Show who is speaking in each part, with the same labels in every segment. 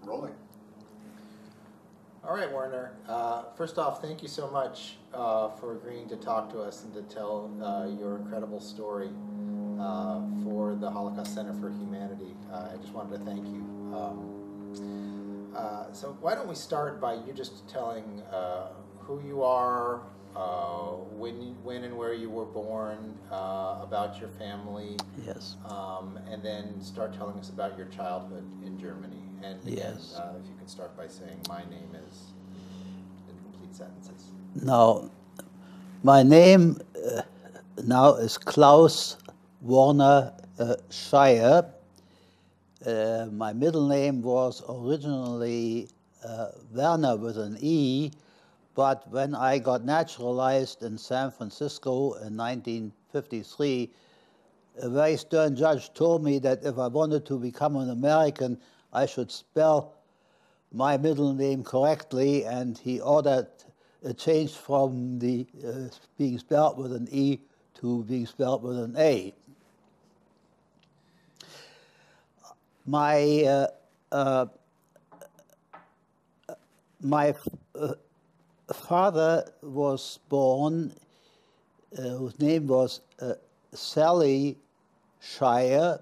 Speaker 1: Rolling.
Speaker 2: All right, Werner. First off, thank you so much for agreeing to talk to us and to tell your incredible story for the Holocaust Center for Humanity. I just wanted to thank you. So why don't we start by you just telling who you are, when and where you were born, about your family.
Speaker 3: Yes.
Speaker 2: And then start telling us about your childhood in Germany. And again,
Speaker 3: Yes.
Speaker 2: if you can start by saying, my name is, in complete sentences.
Speaker 3: Now, my name now is Klaus Warner Schaie. My middle name was originally Werner with an E, but when I got naturalized in San Francisco in 1953, a very stern judge told me that if I wanted to become an American, I should spell my middle name correctly, and he ordered a change from the being spelled with an E to being spelled with an A. My father was born, whose name was Sally Schaie,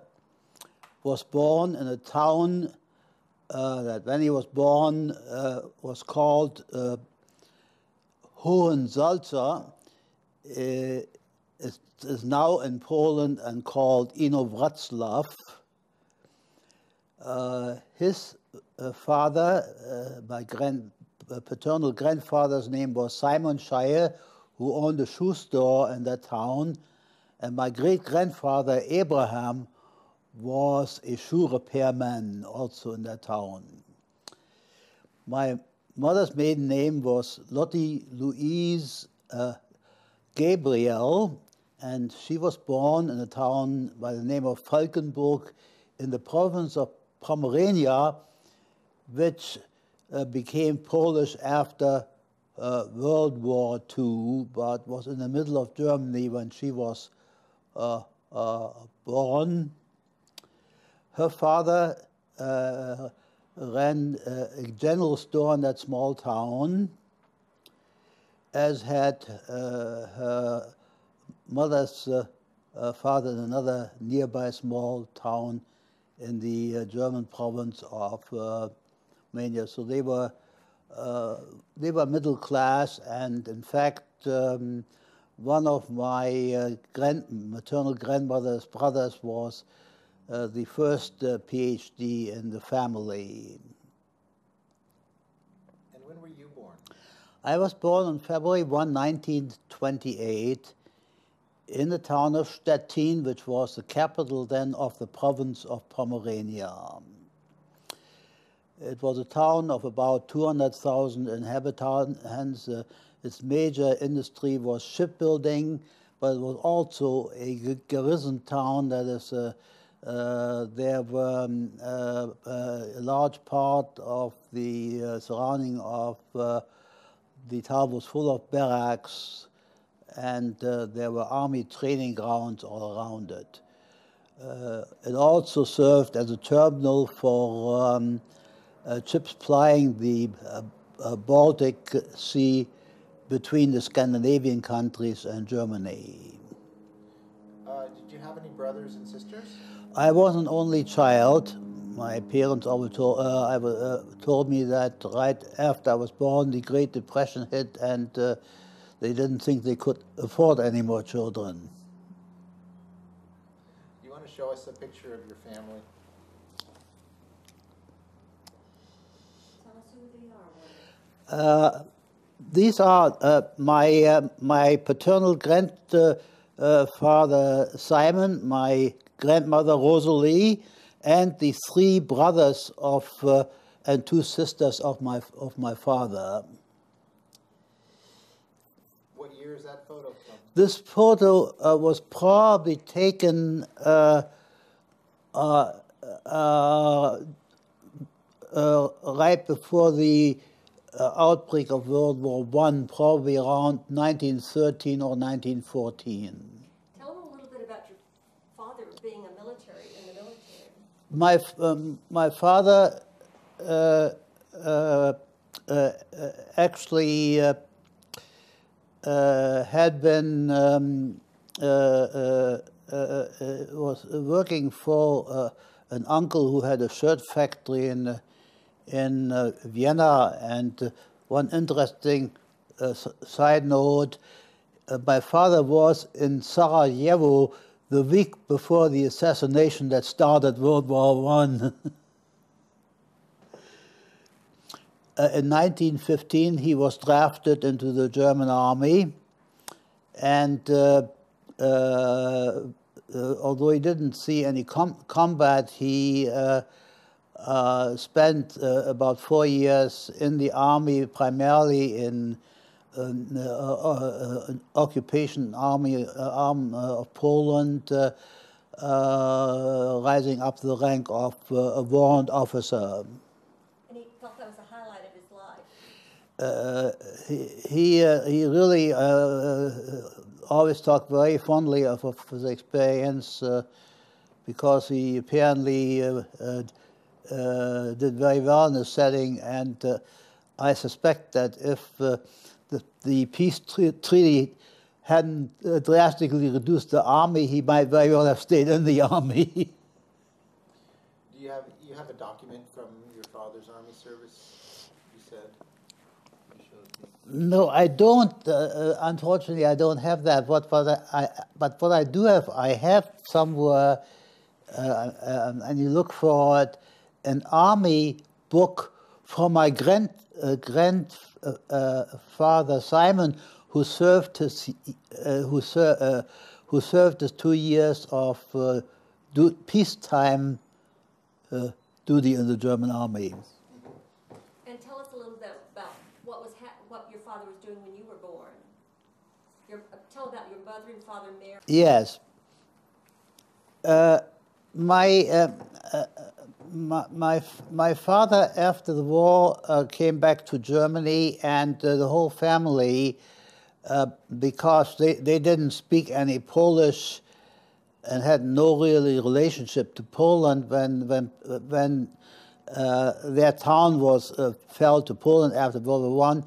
Speaker 3: was born in a town that when he was born was called Hohensalza. It is now in Poland and called Inowrocław. His father, my paternal grandfather's name was Simon Schaie, who owned a shoe store in that town, and my great-grandfather Abraham was a shoe repairman also in that town. My mother's maiden name was Lotte Louise Gabriel, and she was born in a town by the name of Falkenburg in the province of Pomerania, which became Polish after World War II, but was in the middle of Germany when she was born. Her father ran a general store in that small town, as had her mother's father in another nearby small town in the German province of Romania. So they were middle class, and in fact, one of my maternal grandmother's brothers was the first PhD in the family.
Speaker 2: And when were you born?
Speaker 3: I was born on February 1, 1928, in the town of Stettin, which was the capital then of the province of Pomerania. It was a town of about 200,000 inhabitants. Its major industry was shipbuilding, but it was also a garrison town. That is, there were a large part of the surrounding of the town was full of barracks, and there were army training grounds all around it. It also served as a terminal for ships plying the Baltic Sea between the Scandinavian countries and Germany.
Speaker 2: Did you have any brothers and sisters?
Speaker 3: I was an only child. My parents always told me that right after I was born, the Great Depression hit, and they didn't think they could afford any more children.
Speaker 2: Do you want to show us a picture of your family?
Speaker 4: Tell us who they are.
Speaker 3: These are my paternal grandfather Simon, my grandmother Rosalie, and the three brothers of and two sisters of my father.
Speaker 2: What year is that photo from?
Speaker 3: This photo was probably taken right before the outbreak of World War I, probably around 1913 or 1914.
Speaker 4: Tell them a little bit about your father being in the military.
Speaker 3: My father actually had been was working for an uncle who had a shirt factory in Vienna. And one interesting side note: my father was in Sarajevo the week before the assassination that started World War I. In 1915, he was drafted into the German army, and although he didn't see any combat, he spent about 4 years in the army, primarily in occupation army arm of Poland, rising up the rank of a warrant officer.
Speaker 4: And he felt that was the highlight of his life.
Speaker 3: He really always talked very fondly of his experience because he apparently did very well in the setting, and I suspect that if the peace treaty hadn't drastically reduced the army, he might very well have stayed in the army.
Speaker 2: Do you have a document from your father's army service? You said you showed me.
Speaker 3: No, I don't. Unfortunately, I don't have that. But what I do have, I have somewhere, and you look for it, an army book from my grandfather Simon, who served his 2 years of peacetime duty in the German army.
Speaker 4: And tell us a little bit about what your father was doing when you were born. Tell about your mother and father married.
Speaker 3: Yes. My father, after the war, came back to Germany, and the whole family, because they didn't speak any Polish and had no really relationship to Poland when their town fell to Poland after World War I.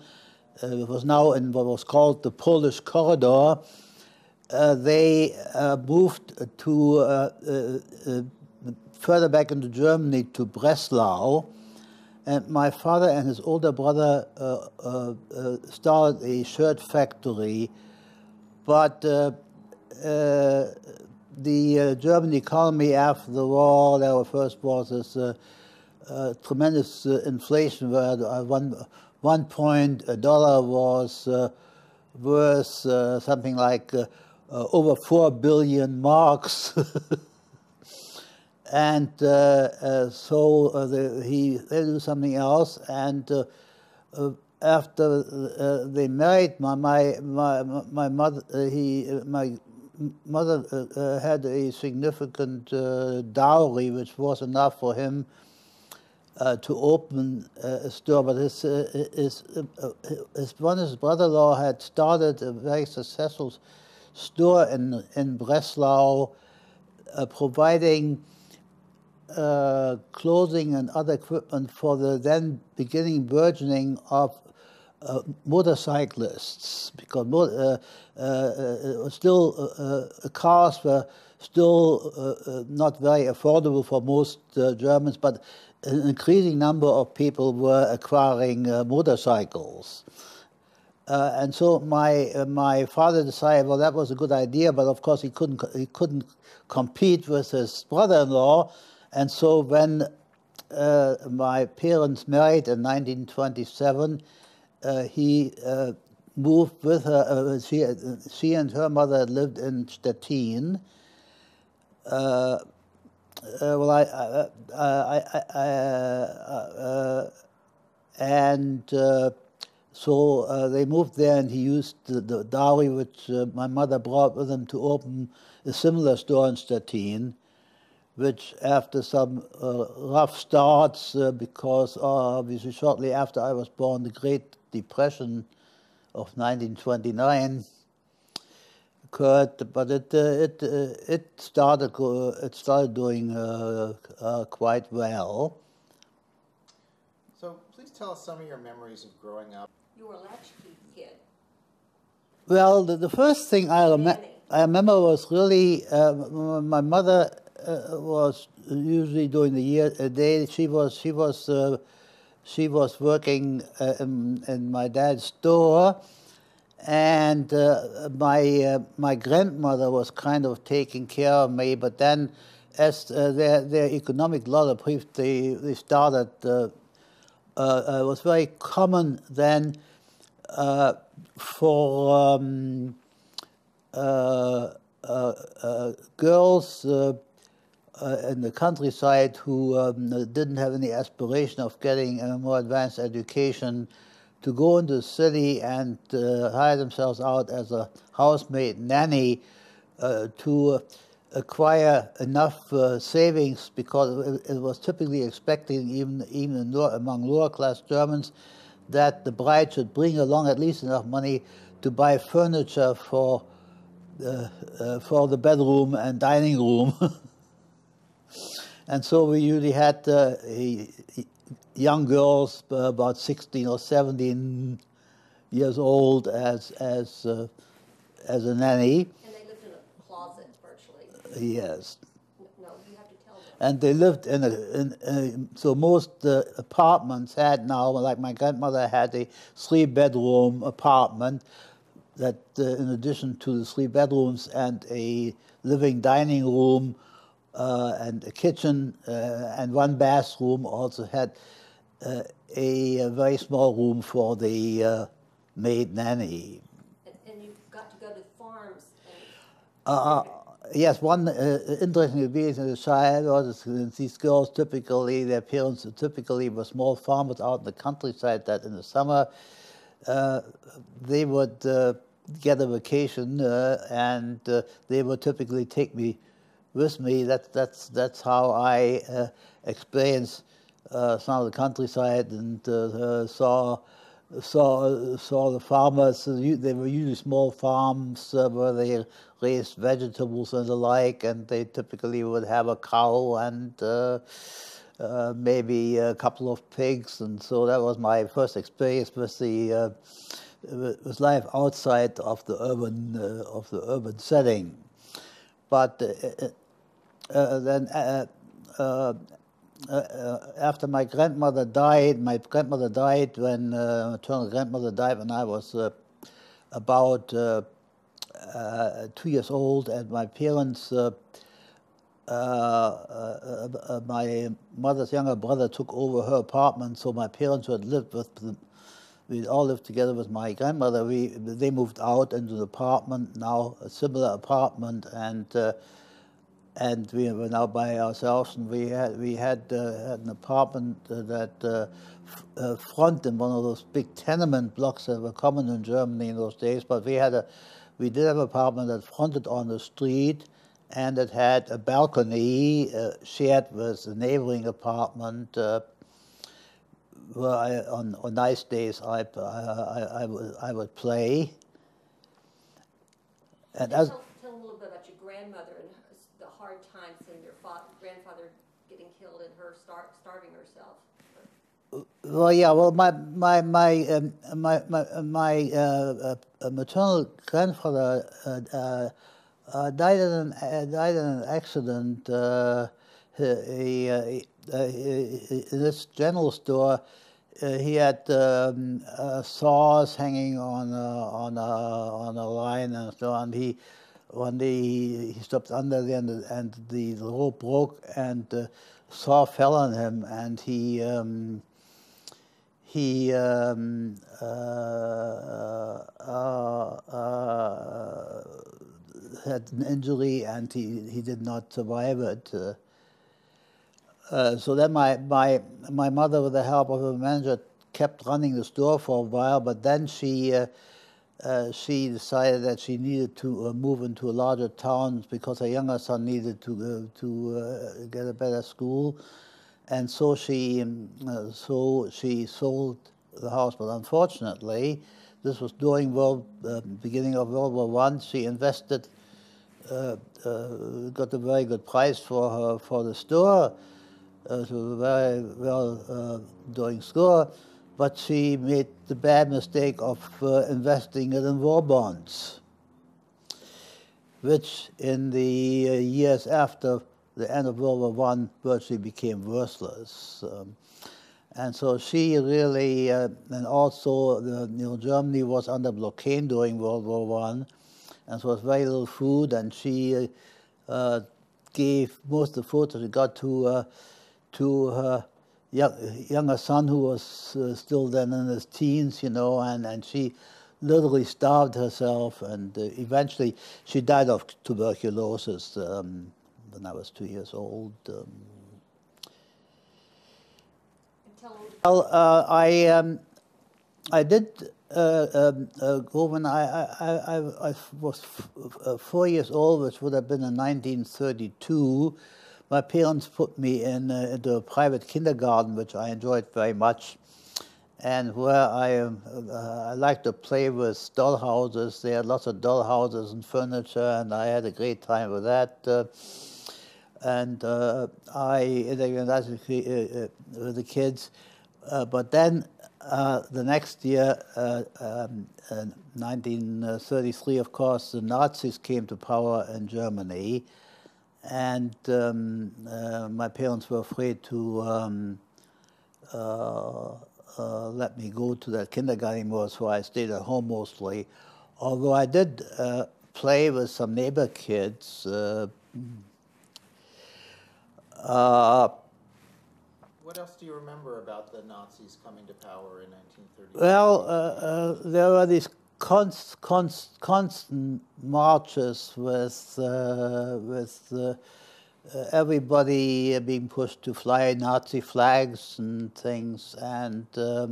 Speaker 3: It was now in what was called the Polish Corridor. They moved to further back into Germany to Breslau, and my father and his older brother started a shirt factory, but the German economy after the war, there first was this tremendous inflation, where at one point a dollar was worth something like over 4 billion marks. And so they do something else, and after they married, my mother had a significant dowry, which was enough for him to open a store. But his brother-in-law had started a very successful store in Breslau, providing clothing and other equipment for the then burgeoning of motorcyclists, because cars were still not very affordable for most Germans, but an increasing number of people were acquiring motorcycles. And so my father decided, well, that was a good idea, but of course he couldn't compete with his brother-in-law. And so when my parents married in 1927, he moved with her. She and her mother lived in Stettin. So they moved there, and he used the dowry which my mother brought with him to open a similar store in Stettin, which after some rough starts, because obviously shortly after I was born, the Great Depression of 1929 occurred, but it started doing quite well.
Speaker 2: So please tell us some of your memories of growing up.
Speaker 4: You were a latchkey kid.
Speaker 3: Well, the first thing I remember was really my mother was usually during the day she was working in my dad's store, and my grandmother was kind of taking care of me. But then, as their economic law, they started. It was very common then for girls in the countryside who didn't have any aspiration of getting a more advanced education to go into the city and hire themselves out as a housemaid nanny to acquire enough savings, because it was typically expected, even among lower class Germans, that the bride should bring along at least enough money to buy furniture for the bedroom and dining room. And so we usually had young girls about 16 or 17 years old as a nanny.
Speaker 4: And they lived in a closet, virtually.
Speaker 3: Yes.
Speaker 4: No, you have to tell them.
Speaker 3: And they lived so most apartments had now, like my grandmother had a 3-bedroom apartment that in addition to the 3 bedrooms and a living dining room and a kitchen and 1 bathroom, also had a very small room for the maid nanny.
Speaker 4: And you got to go to farms.
Speaker 3: Yes, one interesting experience in the Schaie was these girls typically, their parents typically were small farmers out in the countryside, that in the summer they would get a vacation and they would typically take me with me. That's how I experienced some of the countryside and saw the farmers. They were usually small farms where they raised vegetables and the like, and they typically would have a cow and maybe a couple of pigs. And so that was my first experience with with life outside of the urban setting. But then after my grandmother died when maternal grandmother died when I was about 2 years old, and my parents, my mother's younger brother took over her apartment, so my parents would live we all lived together with my grandmother. They moved out into the apartment, now a similar apartment, and we were now by ourselves, and we had an apartment that fronted one of those big tenement blocks that were common in Germany in those days. But we did have an apartment that fronted on the street, and it had a balcony shared with a neighboring apartment. Where on nice days I would play. And
Speaker 4: tell a little bit about your grandmother and the hard times and your grandfather getting killed and her starving herself.
Speaker 3: Well, yeah. Well, my maternal grandfather died in an accident. In this general store, he had saws hanging on a line and so on. One day he stopped under there, and the rope broke, and the saw fell on him, and he had an injury, and he did not survive it. So then my mother, with the help of a manager, kept running the store for a while, but then she decided that she needed to move into a larger town because her younger son needed to get a better school, and so she sold the house. But unfortunately, this was during beginning of World War I. She invested, got a very good price for the store. she was very well doing school, but she made the bad mistake of investing it in war bonds, which in the years after the end of World War I virtually became worthless. And so she really, and also Germany was under blockade during World War I, and so there was very little food, and she gave most of the food that she got to her younger son, who was still then in his teens, and she literally starved herself, and eventually she died of tuberculosis when I was 2 years old. Well, I did go when I was 4 years old, which would have been in 1932. My parents put me into a private kindergarten, which I enjoyed very much, and where I liked to play with dollhouses. They had lots of dollhouses and furniture, and I had a great time with that. And I interacted with the kids. But then the next year, 1933, of course, the Nazis came to power in Germany, and my parents were afraid to let me go to that kindergarten anymore, so I stayed at home mostly. Although I did play with some neighbor kids.
Speaker 2: What else do you remember about the Nazis coming to power in 1930?
Speaker 3: Well, there were these constant marches with everybody being pushed to fly Nazi flags and things, and there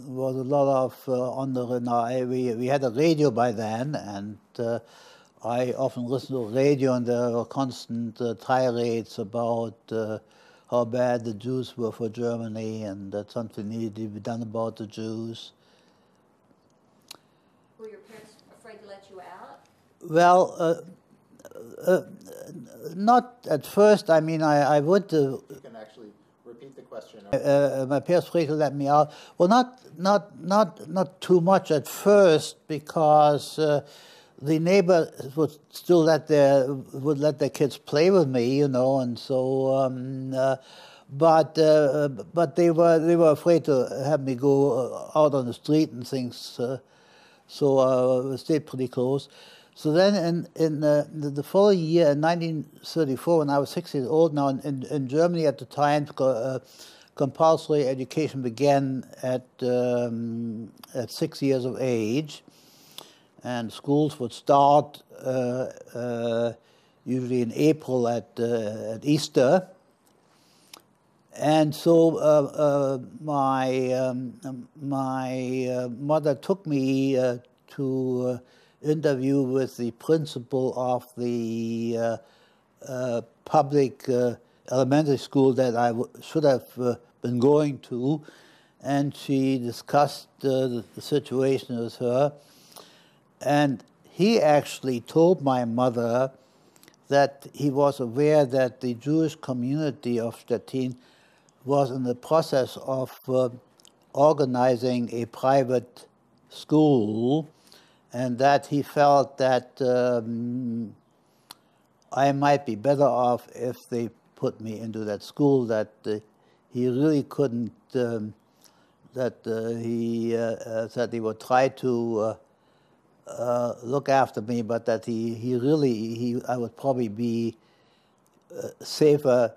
Speaker 3: was a lot of we had a radio by then, and I often listened to the radio, and there were constant tirades about how bad the Jews were for Germany, and that something needed to be done about the Jews.
Speaker 4: Were your parents afraid to let you out?
Speaker 3: Well, not at first. I mean, I would.
Speaker 2: You can actually repeat the question.
Speaker 3: My parents afraid to let me out. Well, not too much at first, because the neighbors would still let their kids play with me, and so. But they were afraid to have me go out on the street and things. So we stayed pretty close. So then in the following year, in 1934, when I was 6 years old now, in Germany at the time, compulsory education began at 6 years of age, and schools would start usually in April at Easter. And so my mother took me to interview with the principal of the public elementary school that I should have been going to, and she discussed the situation with her. And he actually told my mother that he was aware that the Jewish community of Stettin was in the process of organizing a private school, and that he felt that I might be better off if they put me into that school, that he really couldn't, that he said he would try to look after me, but that I would probably be safer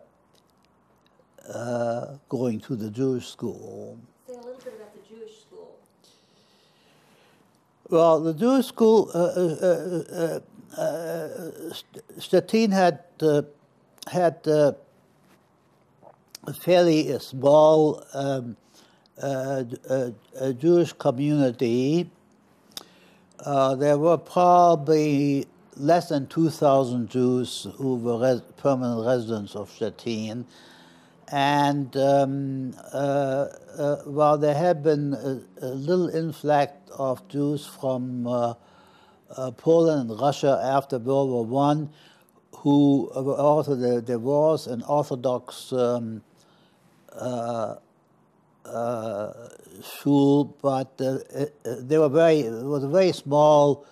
Speaker 3: going to the Jewish school.
Speaker 4: Say a little bit about the Jewish school.
Speaker 3: Well, the Jewish school, Stettin had a fairly small Jewish community. There were probably less than 2,000 Jews who were permanent residents of Stettin, And while there had been a little influx of Jews from Poland and Russia after World War I, who also there was an Orthodox shul, but they were it was a very small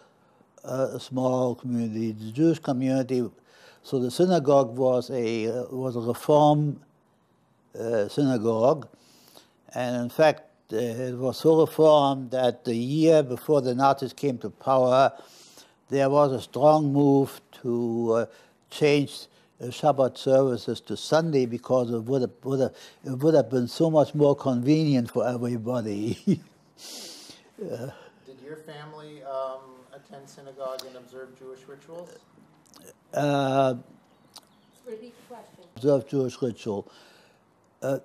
Speaker 3: community, the Jewish community. So the synagogue was a Reform synagogue, and in fact it was so reformed that the year before the Nazis came to power, there was a strong move to change Shabbat services to Sunday because it would have been so much more convenient for everybody.
Speaker 2: Did your family attend synagogue and observe Jewish rituals?
Speaker 4: Repeat the question.
Speaker 3: Observe Jewish ritual.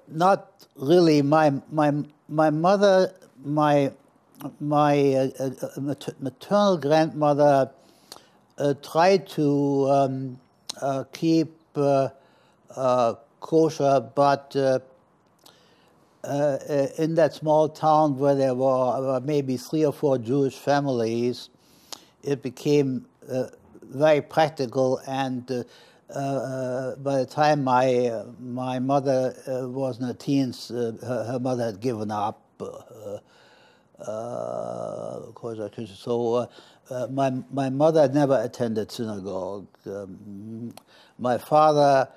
Speaker 3: Not really. My mother, my maternal grandmother tried to keep kosher, but in that small town where there were maybe 3 or 4 Jewish families, it became very practical, and by the time my mother was in her teens, her mother had given up kosher. So my mother never attended synagogue. My father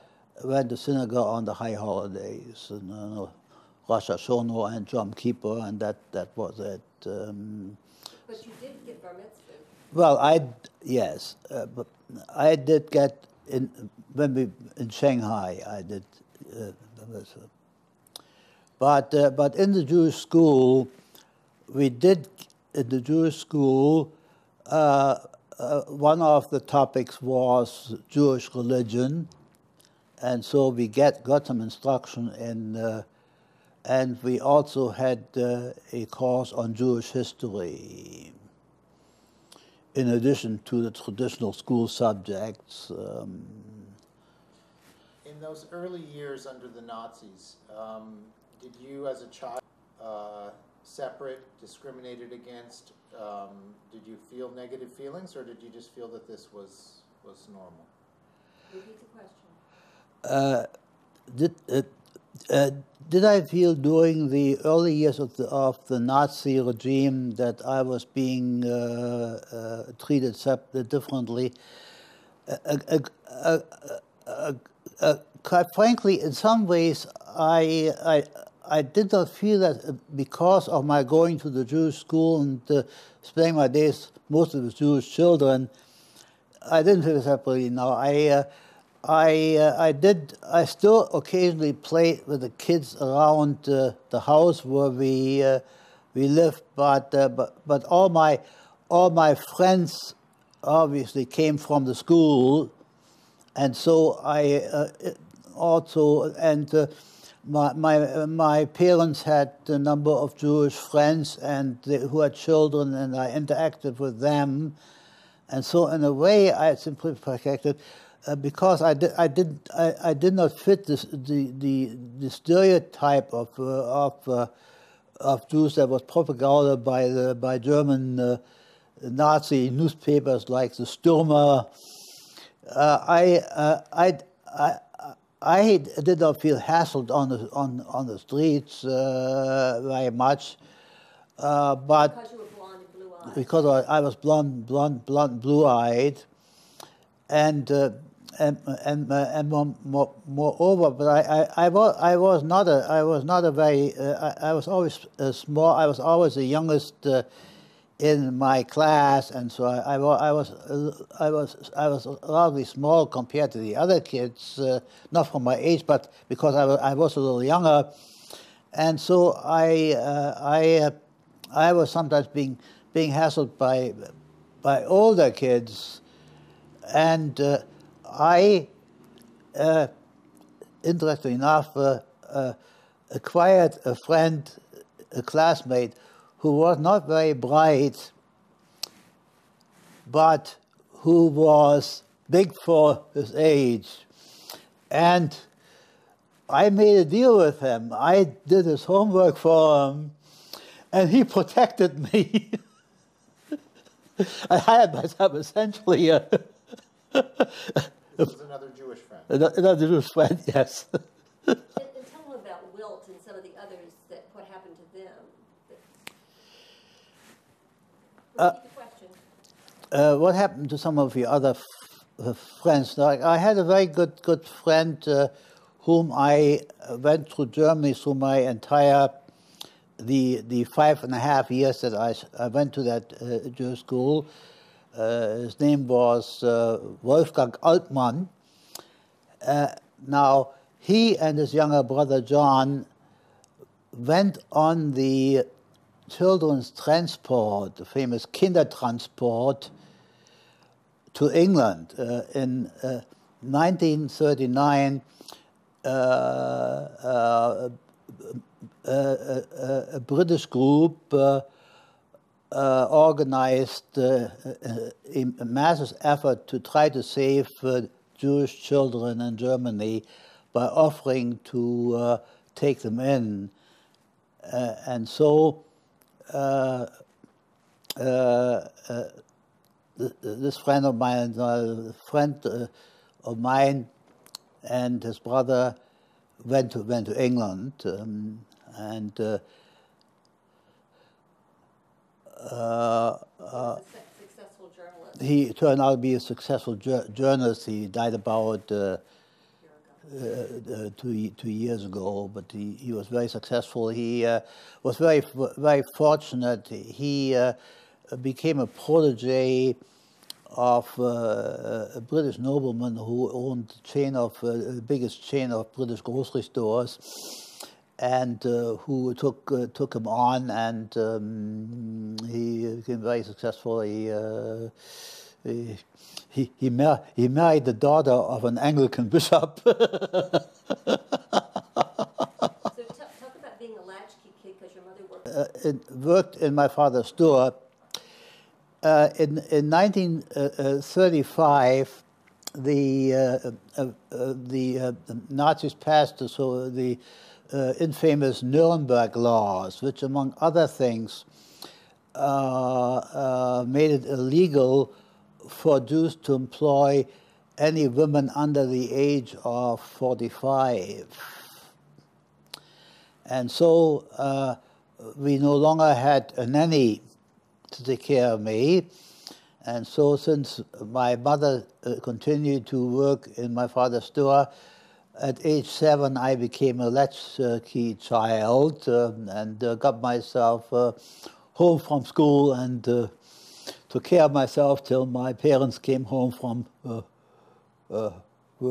Speaker 3: went to synagogue on the high holidays, and, Rosh Hashanah and Yom Kippur, and that was it.
Speaker 4: But you did get bar mitzvah.
Speaker 3: Well, yes, but I did get in Shanghai. I did, but in the Jewish school, we did in the Jewish school. One of the topics was Jewish religion, and so we got some instruction in. And we also had a course on Jewish history, in addition to the traditional school subjects.
Speaker 2: In those early years under the Nazis, did you as a child separate, discriminated against? Did you feel negative feelings, or did you just feel that this was normal?
Speaker 4: Repeat the question.
Speaker 3: Did I feel during the early years of the Nazi regime that I was being treated differently? Quite frankly, in some ways, I did not feel that because of my going to the Jewish school and spending my days most with Jewish children. I didn't feel separately. No, I still occasionally played with the kids around the house where we lived, but all my friends obviously came from the school, and so I also my parents had a number of Jewish friends and who had children, and I interacted with them, and so in a way I simply protected. Because I did not fit the stereotype of Jews that was propagated by German Nazi newspapers like the Stürmer. I did not feel hassled on the streets very much, but
Speaker 4: Because you were blonde and blue-eyed.
Speaker 3: because I was blonde, blue-eyed, and moreover, but I was not a very I was always small. I was always the youngest in my class, and so I was relatively small compared to the other kids, not from my age, but because I was a little younger, and so I was sometimes being hassled by older kids, and I, interestingly enough, acquired a friend, a classmate, who was not very bright, but who was big for his age. And I made a deal with him. I did his homework for him, and he protected me. I hired myself essentially
Speaker 2: This was another Jewish friend.
Speaker 3: another Jewish friend, yes.
Speaker 4: And tell them about Wilt and some of the others, that what happened to them. Repeat the question.
Speaker 3: What happened to some of the other friends? Like, I had a very good friend whom I went through Germany through my entire the 5.5 years that I went to that Jewish school. His name was Wolfgang Altmann. Now, he and his younger brother John went on the children's transport, the famous Kindertransport, to England. In 1939, a British group organized a massive effort to try to save Jewish children in Germany by offering to take them in. And so this friend of mine, and his brother went to England, and
Speaker 4: Successful journalist.
Speaker 3: he turned out to be a successful journalist. He died about 2 years ago, but he was very successful. He was very fortunate. He became a protege of a British nobleman who owned the biggest chain of British grocery stores, and who took him on, and he became very successful. He married the daughter of an Anglican bishop.
Speaker 4: So talk about being a latchkey kid, because your mother
Speaker 3: worked in my father's store. In 1935, the Nazis passed the infamous Nuremberg laws, which, among other things, made it illegal for Jews to employ any women under the age of 45. And so we no longer had a nanny to take care of me. And so since my mother continued to work in my father's store, at age 7 I became a latchkey child, and got myself home from school and took care of myself till my parents came home from work.
Speaker 4: You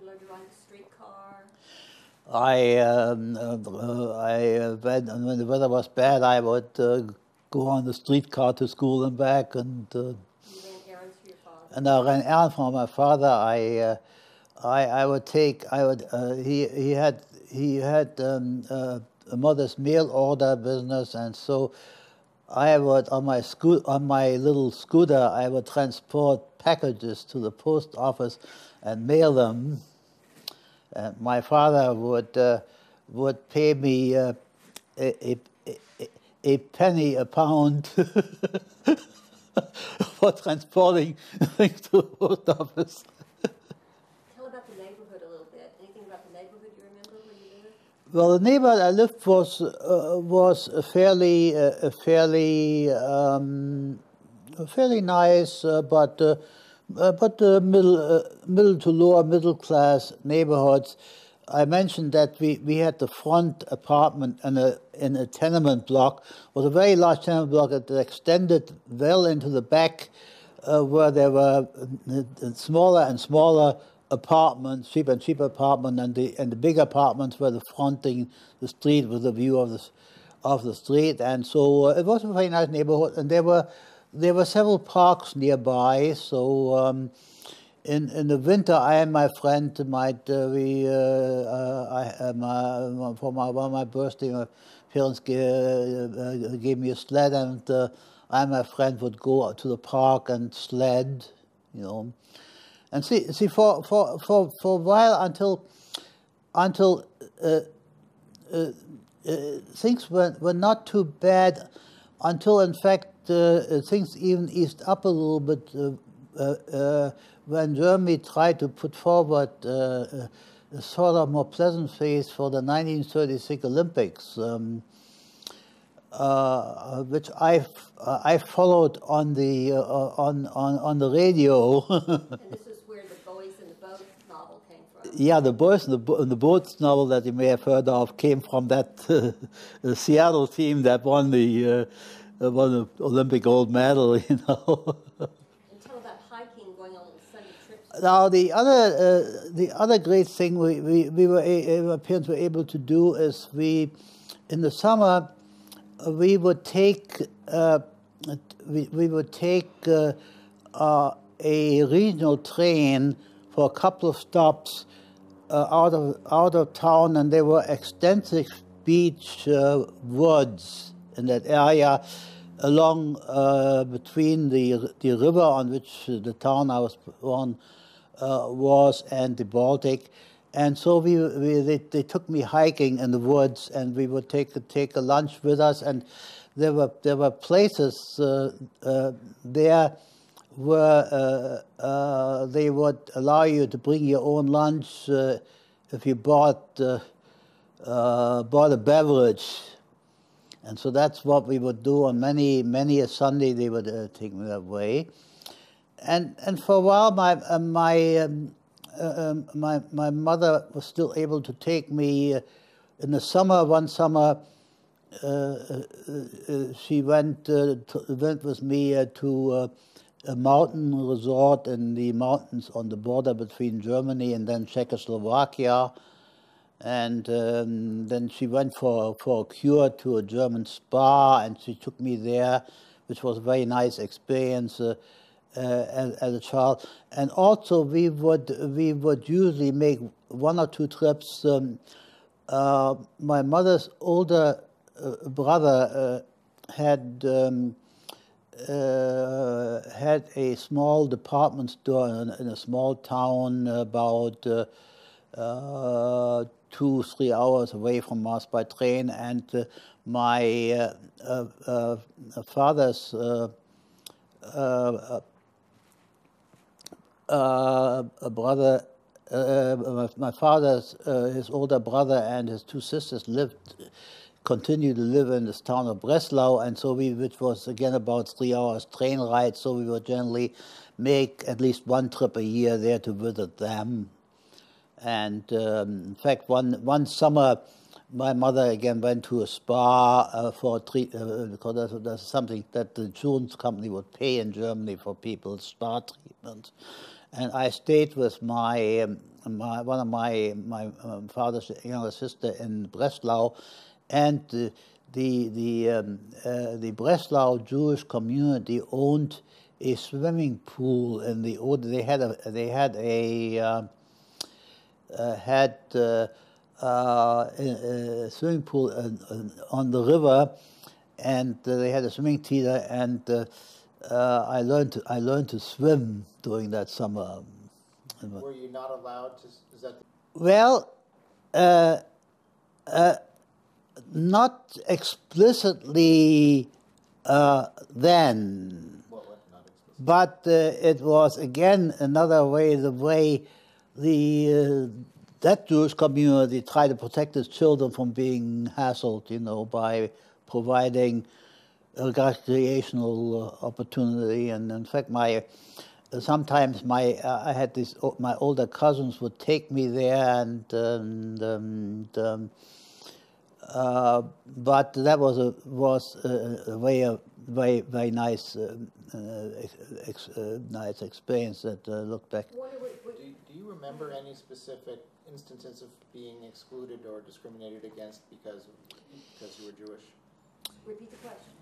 Speaker 4: learned to ride a streetcar.
Speaker 3: When the weather was bad, I would go on the streetcar to school and back, and
Speaker 4: You ran errands for your father.
Speaker 3: and I ran errands for my father. He had a mother's mail order business, and so I would on my little scooter I would transport packages to the post office and mail them. And my father would pay me a penny a pound for transporting things to the post office.
Speaker 4: Tell about the neighborhood a little bit. Anything about the neighborhood you remember where you lived?
Speaker 3: Well, the neighborhood I lived was fairly nice, but middle to lower middle class neighborhoods. I mentioned that we had the front apartment in a tenement block. It was a very large tenement block that extended well into the back, where there were smaller and smaller apartments, cheaper and cheaper apartments, and the big apartments were fronting the street with a view of the street. And so it was a very nice neighborhood, and there were several parks nearby. So in the winter, I and my friend for one of my birthday, my parents gave me a sled, and I and my friend would go to the park and sled, you know. And see, for a while, until until things were not too bad, until in fact things even eased up a little bit when Germany tried to put forward a sort of more pleasant phase for the 1936 Olympics, which I followed on the radio.
Speaker 4: And this is where the Boys in the Boat novel came from.
Speaker 3: Yeah, the Boys in the Boats novel that you may have heard of came from that Seattle team that won the Olympic gold medal, you know.
Speaker 4: And tell about hiking, going on sunny trips.
Speaker 3: Now the other great thing our parents were able to do is in the summer we would take a regional train for a couple of stops out of town, and there were extensive beach woods in that area along between the river on which the town I was born was and the Baltic. And so they took me hiking in the woods, and we would take a lunch with us, and there were places there where they would allow you to bring your own lunch if you bought a beverage. And so that's what we would do on many a Sunday. They would take me that way, and for a while my mother was still able to take me in the summer. One summer, she went with me to a mountain resort in the mountains on the border between Germany and then Czechoslovakia. And then she went for a cure to a German spa, and she took me there, which was a very nice experience as a child. And also we would usually make one or two trips. My mother's older brother had a small department store in a small town about 2-3 hours away from us by train, and my father's brother, my father's his older brother and his two sisters continued to live in this town of Breslau, and so which was again about 3 hours train ride. So we would generally make at least one trip a year there to visit them. And in fact, one summer, my mother again went to a spa for a treatment, because that's something that the insurance company would pay in Germany for people's spa treatment. And I stayed with one of my father's younger sister in Breslau, and the Breslau Jewish community owned a swimming pool in the they had a swimming pool on the river, and they had a swimming theater, and I learned to swim during that summer.
Speaker 2: Were you not allowed to? Is that?
Speaker 3: Well, not explicitly then.
Speaker 2: What, not explicitly?
Speaker 3: But it was again another way, the way that Jewish community tried to protect its children from being hassled, you know, by providing a recreational opportunity. And in fact, sometimes my older cousins would take me there, but that was a very nice nice experience that looked back.
Speaker 2: Do you remember any specific instances of being excluded or discriminated against because you were Jewish?
Speaker 4: Repeat the question.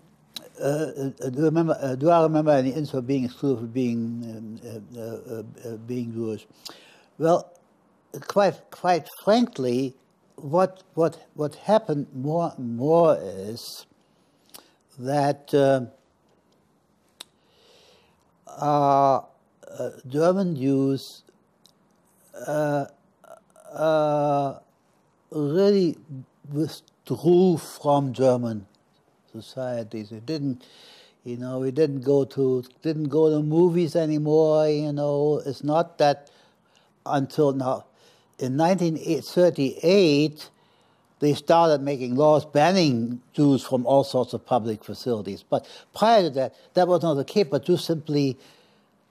Speaker 3: Do I remember any instance of being excluded for being Jewish? Well, quite frankly, what happened more and more is that German Jews really withdrew from German societies. He didn't, you know, he didn't go to movies anymore. You know, it's not that until now. In 1938, they started making laws banning Jews from all sorts of public facilities. But prior to that, that was not the case. But Jews simply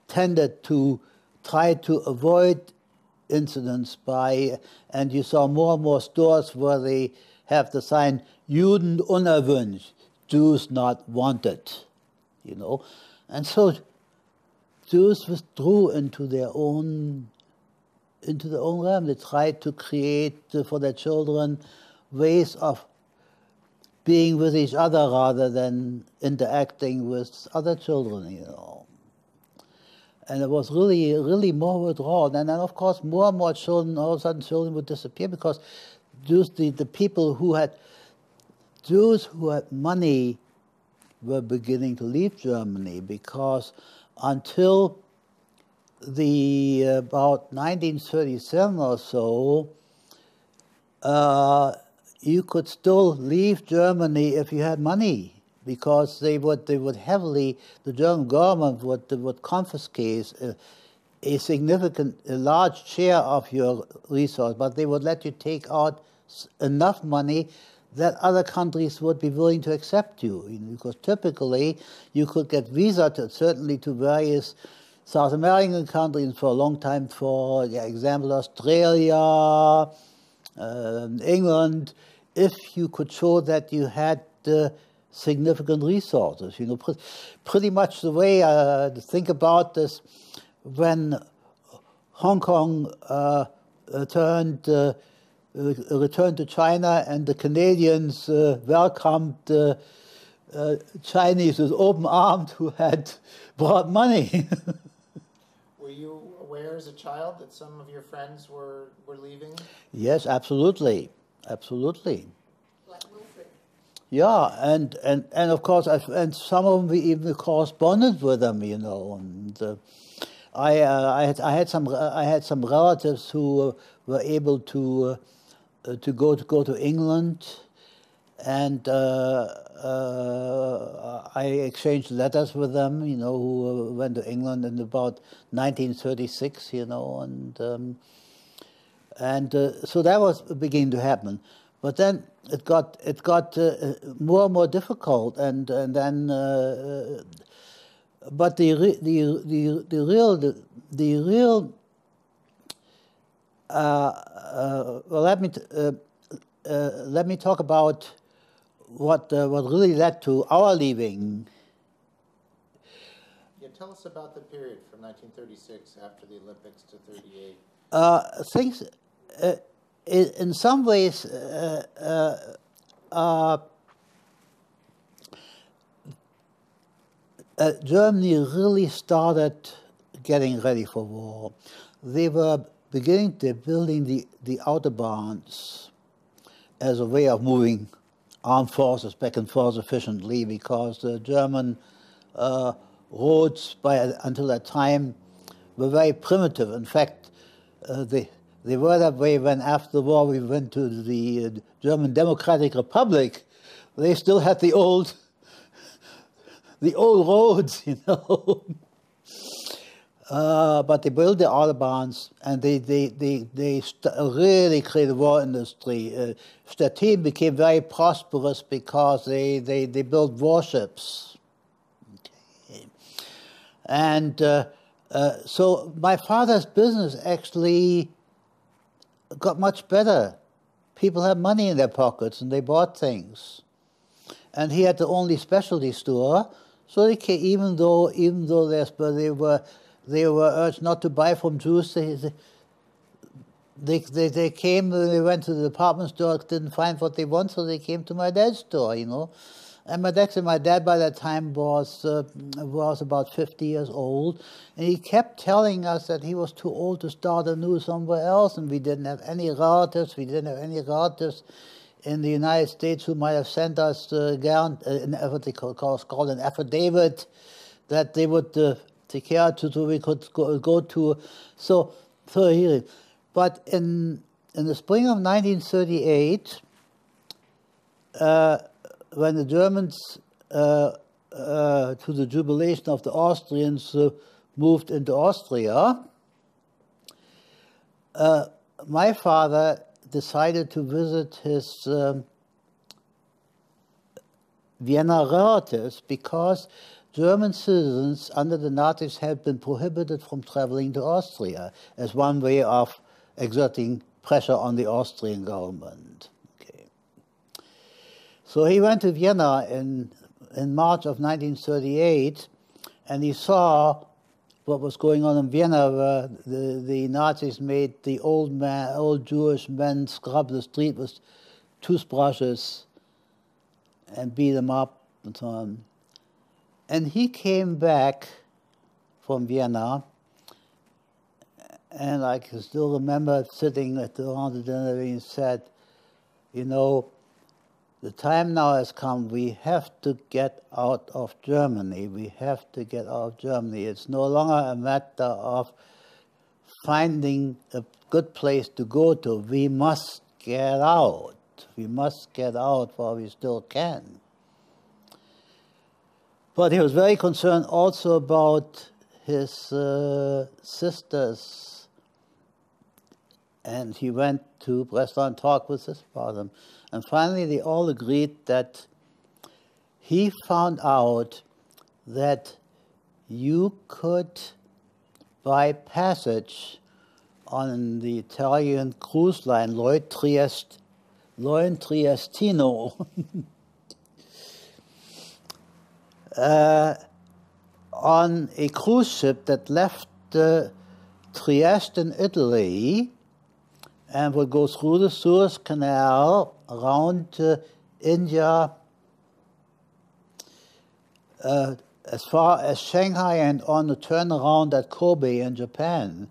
Speaker 3: tended to try to avoid incidents by, and you saw more and more stores where they have the sign Juden unerwünscht, Jews not wanted, you know. And so Jews withdrew into their own realm. They tried to create for their children ways of being with each other rather than interacting with other children, you know. And it was really, really more withdrawal. And then, of course, more and more children, all of a sudden children would disappear because Jews, the people who had, Jews who had money were beginning to leave Germany, because until about 1937 or so, you could still leave Germany if you had money, because they would heavily, the German government would confiscate a large share of your resource, but they would let you take out enough money that other countries would be willing to accept you, because typically you could get visa certainly to various South American countries for a long time, for example, Australia, England, if you could show that you had significant resources. You know, pretty much the way I think about this, when Hong Kong returned to China and the Canadians welcomed Chinese with open arms who had brought money.
Speaker 2: Were you aware as a child that some of your friends were leaving?
Speaker 3: Yes, absolutely, absolutely.
Speaker 4: Like Wilfred.
Speaker 3: Yeah, and of course, and some of them we even corresponded with them, you know. And I had some relatives who were able to go to England, and I exchanged letters with them, you know, who went to England in about 1936, you know, and so that was beginning to happen. But then it got more and more difficult, and then but the real well, let me talk about what really led to our leaving.
Speaker 2: Yeah, tell us about the period from 1936 after the Olympics to 38.
Speaker 3: Things, in some ways, Germany really started getting ready for war. They were beginning to building the autobahns as a way of moving armed forces back and forth efficiently, because the German roads until that time were very primitive. In fact, they were that way when after the war we went to the German Democratic Republic. They still had the old roads, you know. But they built the autobahns, and they really created a war industry. Stettin became very prosperous because they built warships. Okay. And so my father's business actually got much better. People had money in their pockets, and they bought things. And he had the only specialty store, so they came, even though they were urged not to buy from Jews. They came, they went to the department store, didn't find what they want, so they came to my dad's store, you know. And my dad by that time was about 50 years old, and he kept telling us that he was too old to start anew somewhere else, and we didn't have any relatives. We didn't have any relatives in the United States who might have sent us what they called an affidavit that they would take care to, so we could go to. So here. But in in the spring of 1938, when the Germans, to the jubilation of the Austrians, moved into Austria, my father decided to visit his Vienna relatives because German citizens under the Nazis had been prohibited from traveling to Austria as one way of exerting pressure on the Austrian government. Okay. So he went to Vienna in March of 1938, and he saw what was going on in Vienna, where the Nazis made the old Jewish men scrub the street with toothbrushes and beat them up and so on. And he came back from Vienna, and I can still remember sitting around the dinner and he said, you know, the time now has come, we have to get out of Germany. We have to get out of Germany. It's no longer a matter of finding a good place to go to. We must get out. We must get out while we still can. But he was very concerned also about his sisters. And he went to Breslau and talked with his father. And finally, they all agreed that he found out that you could buy passage on the Italian cruise line Lloyd Triestino on a cruise ship that left Trieste in Italy and would go through the Suez Canal around India as far as Shanghai and on the turnaround at Kobe in Japan.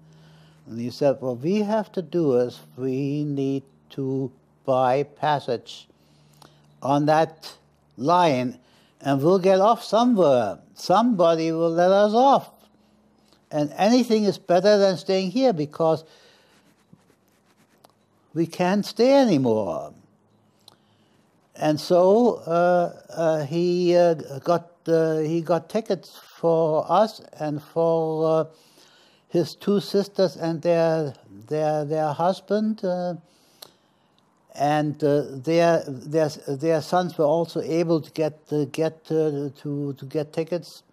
Speaker 3: And he said, what we have to do is we need to buy passage on that line and we'll get off somewhere. Somebody will let us off. And anything is better than staying here because we can't stay anymore. And so he got tickets for us and for his two sisters and their husband, and their sons were also able to get tickets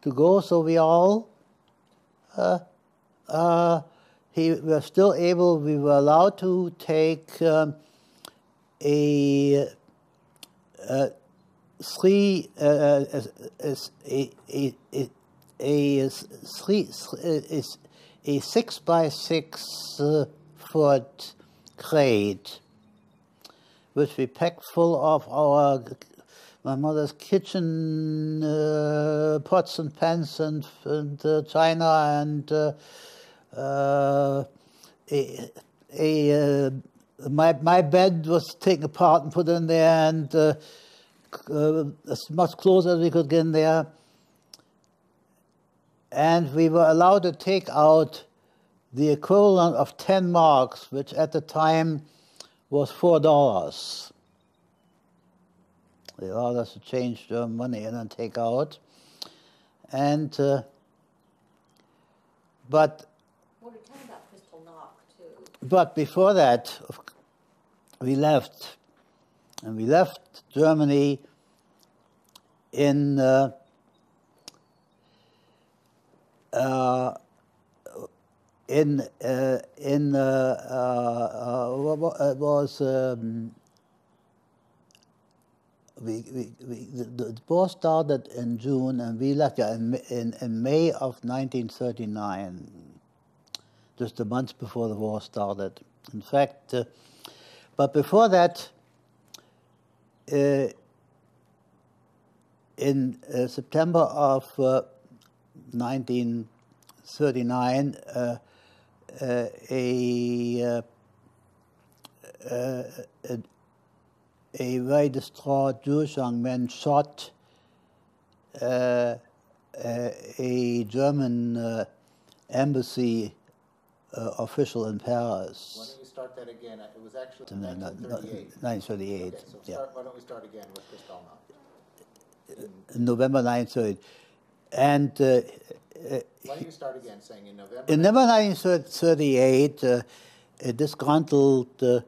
Speaker 3: to go. So we all we were still able. We were allowed to take a three a 6 by 6 foot crate, which we packed full of my mother's kitchen pots and pans and china and my bed was taken apart and put in there, and as much clothes as we could get in there. And we were allowed to take out the equivalent of 10 marks, which at the time was $4. They allowed us to change German money and then take out. And but before that, we left, and we left Germany in the war started in June, and we left in May of 1939. Just a month before the war started. In fact, but before that, in September of 1939, a very distraught Jewish young man shot a German embassy official in Paris.
Speaker 2: When are you start that again. It was actually
Speaker 3: No, no,
Speaker 2: 1938.
Speaker 3: 1938.
Speaker 2: Okay, so
Speaker 3: yeah.
Speaker 2: why don't we start again with Kristallnacht?
Speaker 3: In November 1938. And
Speaker 2: Why don't you start again, saying in November?
Speaker 3: in November 1938, a disgruntled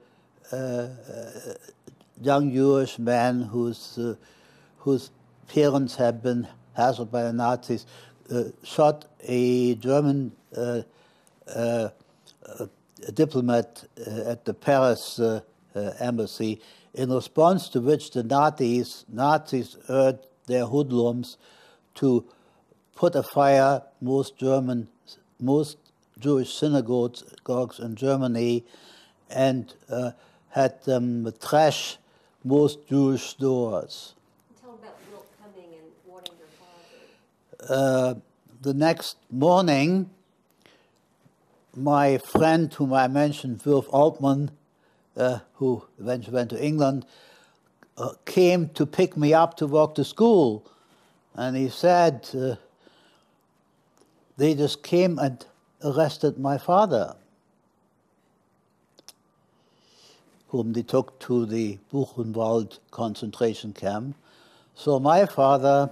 Speaker 3: young Jewish man whose parents had been hassled by the Nazis shot a German diplomat at the Paris embassy, in response to which the Nazis urged their hoodlums to put afire most Jewish synagogues in Germany, and had them trash most Jewish stores.
Speaker 4: Tell about Wilt coming and warning your father.
Speaker 3: The next morning, my friend whom I mentioned, Wilf Altman, who eventually went to England, came to pick me up to walk to school. And he said, they just came and arrested my father, whom they took to the Buchenwald concentration camp. So my father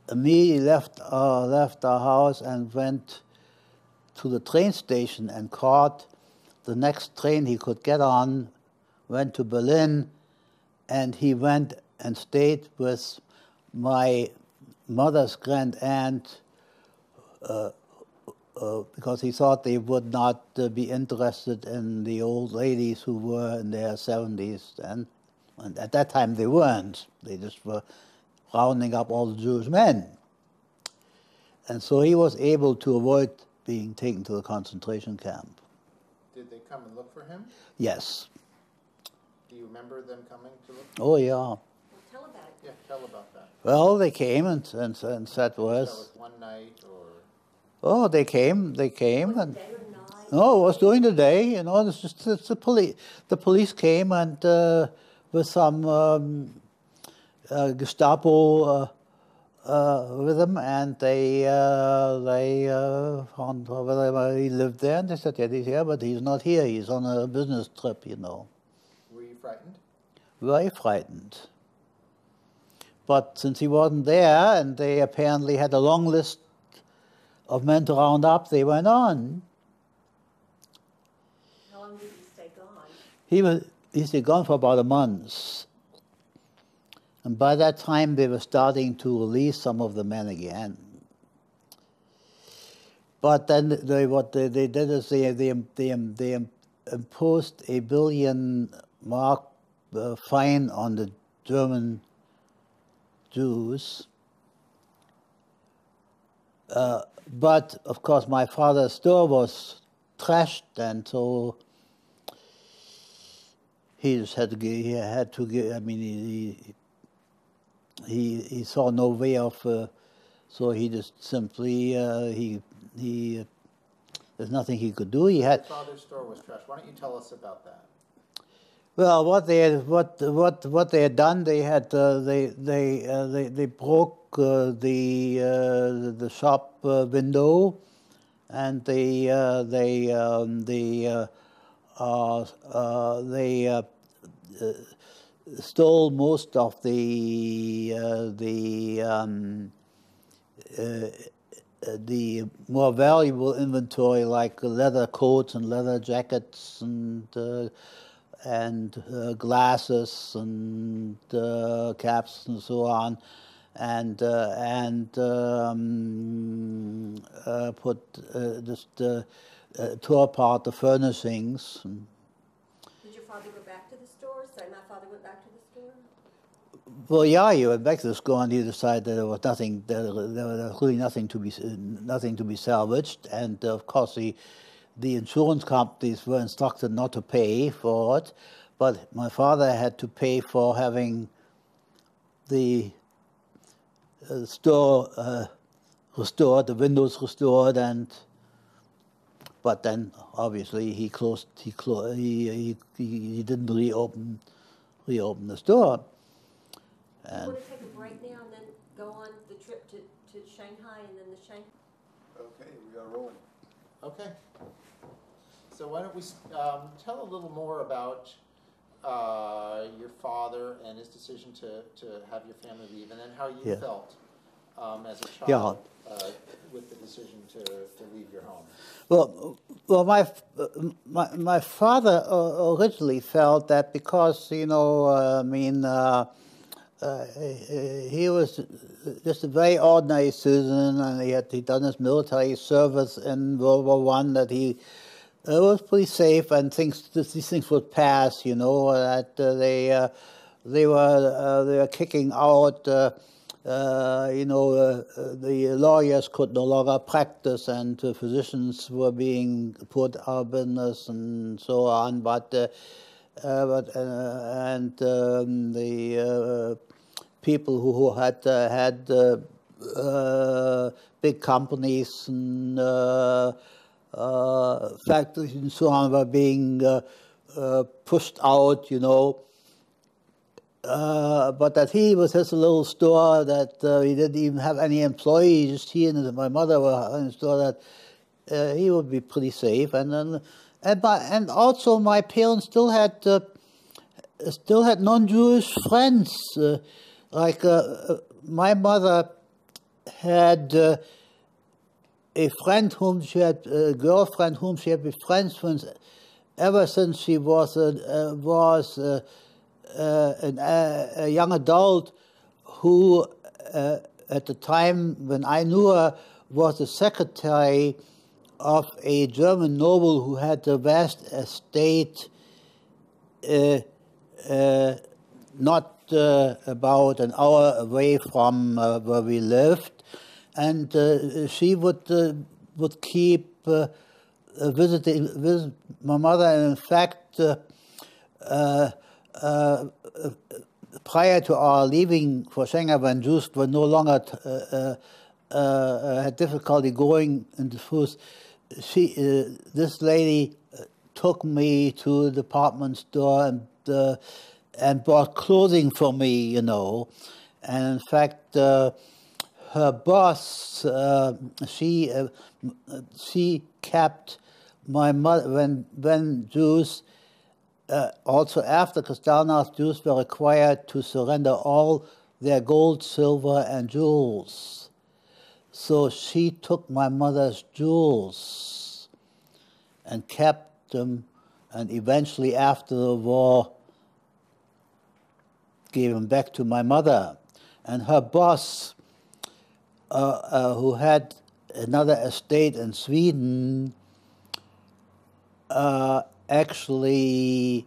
Speaker 3: immediately left our house and went to the train station and caught the next train he could get on, went to Berlin, and he went and stayed with my mother's grand aunt because he thought they would not be interested in the old ladies who were in their 70s then. And at that time they weren't. They just were rounding up all the Jewish men. And so he was able to avoid being taken to the concentration camp.
Speaker 2: Did they come and look for him?
Speaker 3: Yes.
Speaker 2: Do you remember them coming to look?
Speaker 3: Oh, yeah.
Speaker 4: Well, tell about it.
Speaker 2: Yeah, tell about that.
Speaker 3: Well, they came and said to us.
Speaker 2: That was one night, or
Speaker 3: Oh, they came,
Speaker 4: Was it
Speaker 3: and
Speaker 4: day or night?
Speaker 3: no, it was during the day. You know, it's the police. The police came and with some Gestapo with them, and they found whether he lived there, and they said, yeah, he's here, but he's not here. He's on a business trip, you know.
Speaker 2: were you frightened?
Speaker 3: Very frightened. But since he wasn't there, and they apparently had a long list of men to round up, they went on.
Speaker 4: How long did he stay gone?
Speaker 3: He stayed gone for about a month. And by that time, they were starting to release some of the men again. But then what they did is they imposed a 1 billion mark fine on the German Jews. But of course, my father's store was trashed, and so he just had to give. He had to give. I mean, he saw no way of. So he just simply there's nothing he could do. He had.
Speaker 2: Your father's store was trashed. Why don't you tell us about that?
Speaker 3: Well, what they had done, they broke the shop window, and they stole most of the more valuable inventory, like leather coats and leather jackets and glasses and caps and so on, and tore apart the furnishings.
Speaker 4: Did your father go back to the store? Say, my father went back to the store?
Speaker 3: Well, yeah, he went back to the store and he decided that there was nothing, there was really nothing to be salvaged, and of course the insurance companies were instructed not to pay for it, but my father had to pay for having the store restored, the windows restored, but then obviously he didn't reopen the store.
Speaker 4: What want to take a break now and then go on the trip to Shanghai and then the Shanghai?
Speaker 1: Okay, we are rolling.
Speaker 2: Okay. So why don't we tell a little more about your father and his decision to have your family leave, and then how you felt as a child with the decision to leave your home.
Speaker 3: Well, my father originally felt that because, you know, he was just a very ordinary citizen, and he'd done his military service in World War I, that he was pretty safe, and these things would pass, you know, that they were kicking out, you know, the lawyers could no longer practice, and physicians were being put out of business and so on, the people who had big companies and factories and so on were being pushed out, you know. But that he was his little store, that he didn't even have any employees, just he and my mother were in a store, that he would be pretty safe. And also my parents still had non-Jewish friends. Like my mother had a girlfriend whom she had been friends with ever since she was a young adult, who at the time when I knew her was the secretary of a German noble who had a vast estate not about an hour away from where we lived, and she would keep visit my mother, and in fact prior to our leaving for Shanghai, when Jews were no longer had difficulty going into schools, this lady took me to a department store and bought clothing for me, you know. And in fact, her boss, she kept my mother when Jews. Also after Kristallnacht, Jews were required to surrender all their gold, silver, and jewels. So she took my mother's jewels and kept them, and eventually after the war gave them back to my mother. And her boss, who had another estate in Sweden, actually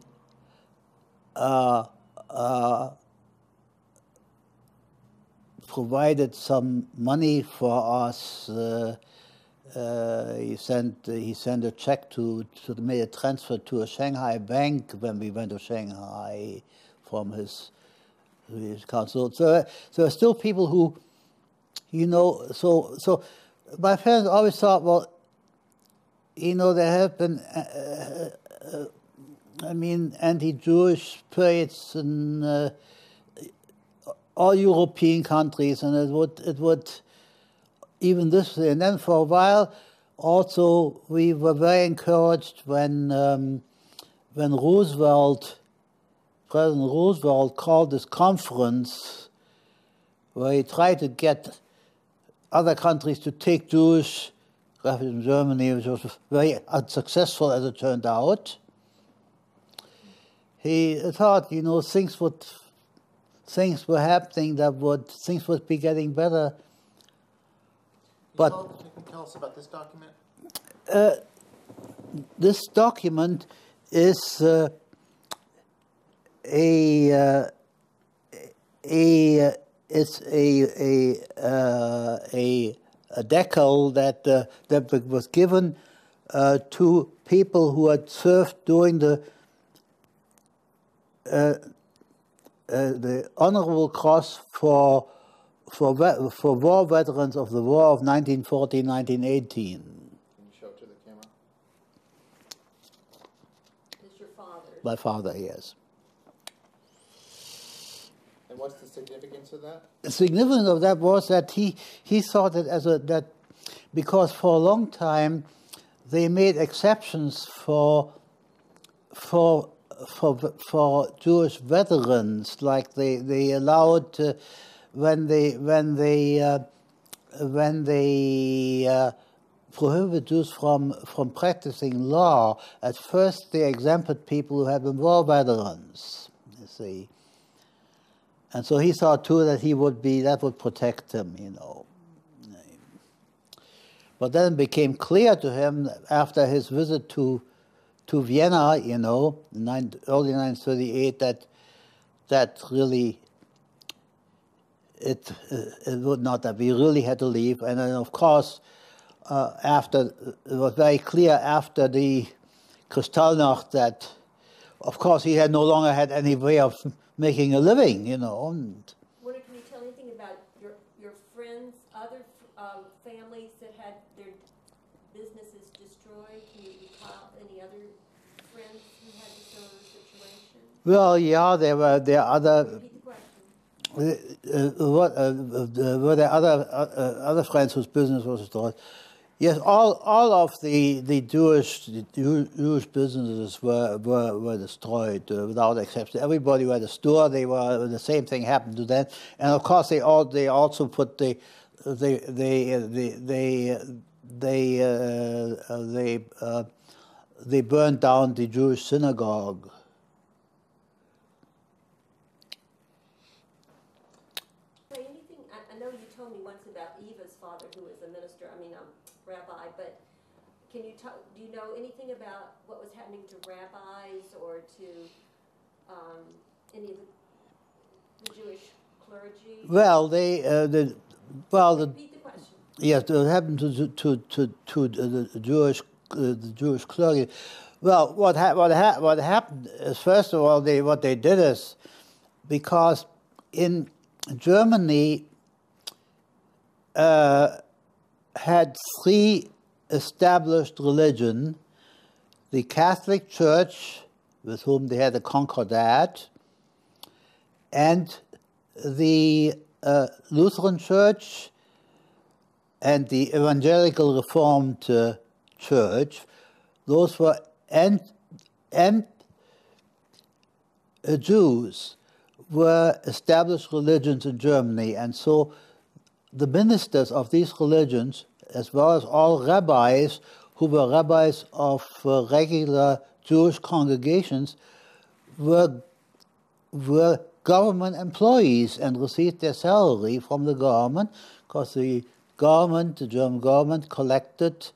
Speaker 3: provided some money for us. He sent a check made a transfer to a Shanghai bank when we went to Shanghai from his council. So there are still people who, you know, so my parents always thought, well, you know, there have been, anti-Jewish periods in all European countries, and it would even this way. And then for a while, also we were very encouraged when President Roosevelt called this conference where he tried to get other countries to take Jewish refugees in Germany, which was very unsuccessful as it turned out. He thought, you know, things were happening things would be getting better. But
Speaker 2: Can you tell us about this document?
Speaker 3: This document is a decal that was given to people who had served during the Honorable Cross for war veterans of the War of 1914-1918.
Speaker 2: Can you show it to the camera?
Speaker 4: It's your father's.
Speaker 3: My father, yes.
Speaker 2: And what's the significance of that?
Speaker 3: The significance of that was that he thought it as that because for a long time they made exceptions for Jewish veterans, like they allowed when they prohibited Jews from practicing law. At first, they exempted people who had been war veterans. You see, and so he thought too that that would protect him, you know. But then it became clear to him after his visit to Vienna, you know, early 1938, that really it would not, that we really had to leave. And then, of course, it was very clear after the Kristallnacht that, of course, he had no longer had any way of making a living, you know.
Speaker 4: Can you tell anything about your friends, other families that had their businesses destroyed? Can you recall any other friends who had a similar situation?
Speaker 3: Well, yeah, there are other.
Speaker 4: Repeat the question.
Speaker 3: Were there other friends whose business was destroyed? Yes, all of the Jewish businesses were destroyed without exception. Everybody who had a store, the same thing happened to them, and of course they also put they burned down the Jewish synagogue.
Speaker 4: I know you told me once about Eva's father, who was a minister, rabbi, but do you know anything about what was happening to rabbis or to any of the Jewish clergy?
Speaker 3: Well,
Speaker 4: Repeat the question.
Speaker 3: Yes, it happened to the Jewish clergy. Well, what happened is, first of all, what they did is, because in Germany had three established religions: the Catholic Church, with whom they had a concordat, and the Lutheran Church, and the Evangelical Reformed Church. Those were Jews were established religions in Germany, and so the ministers of these religions, as well as all rabbis who were rabbis of regular Jewish congregations, were government employees and received their salary from the government, because the German government collected,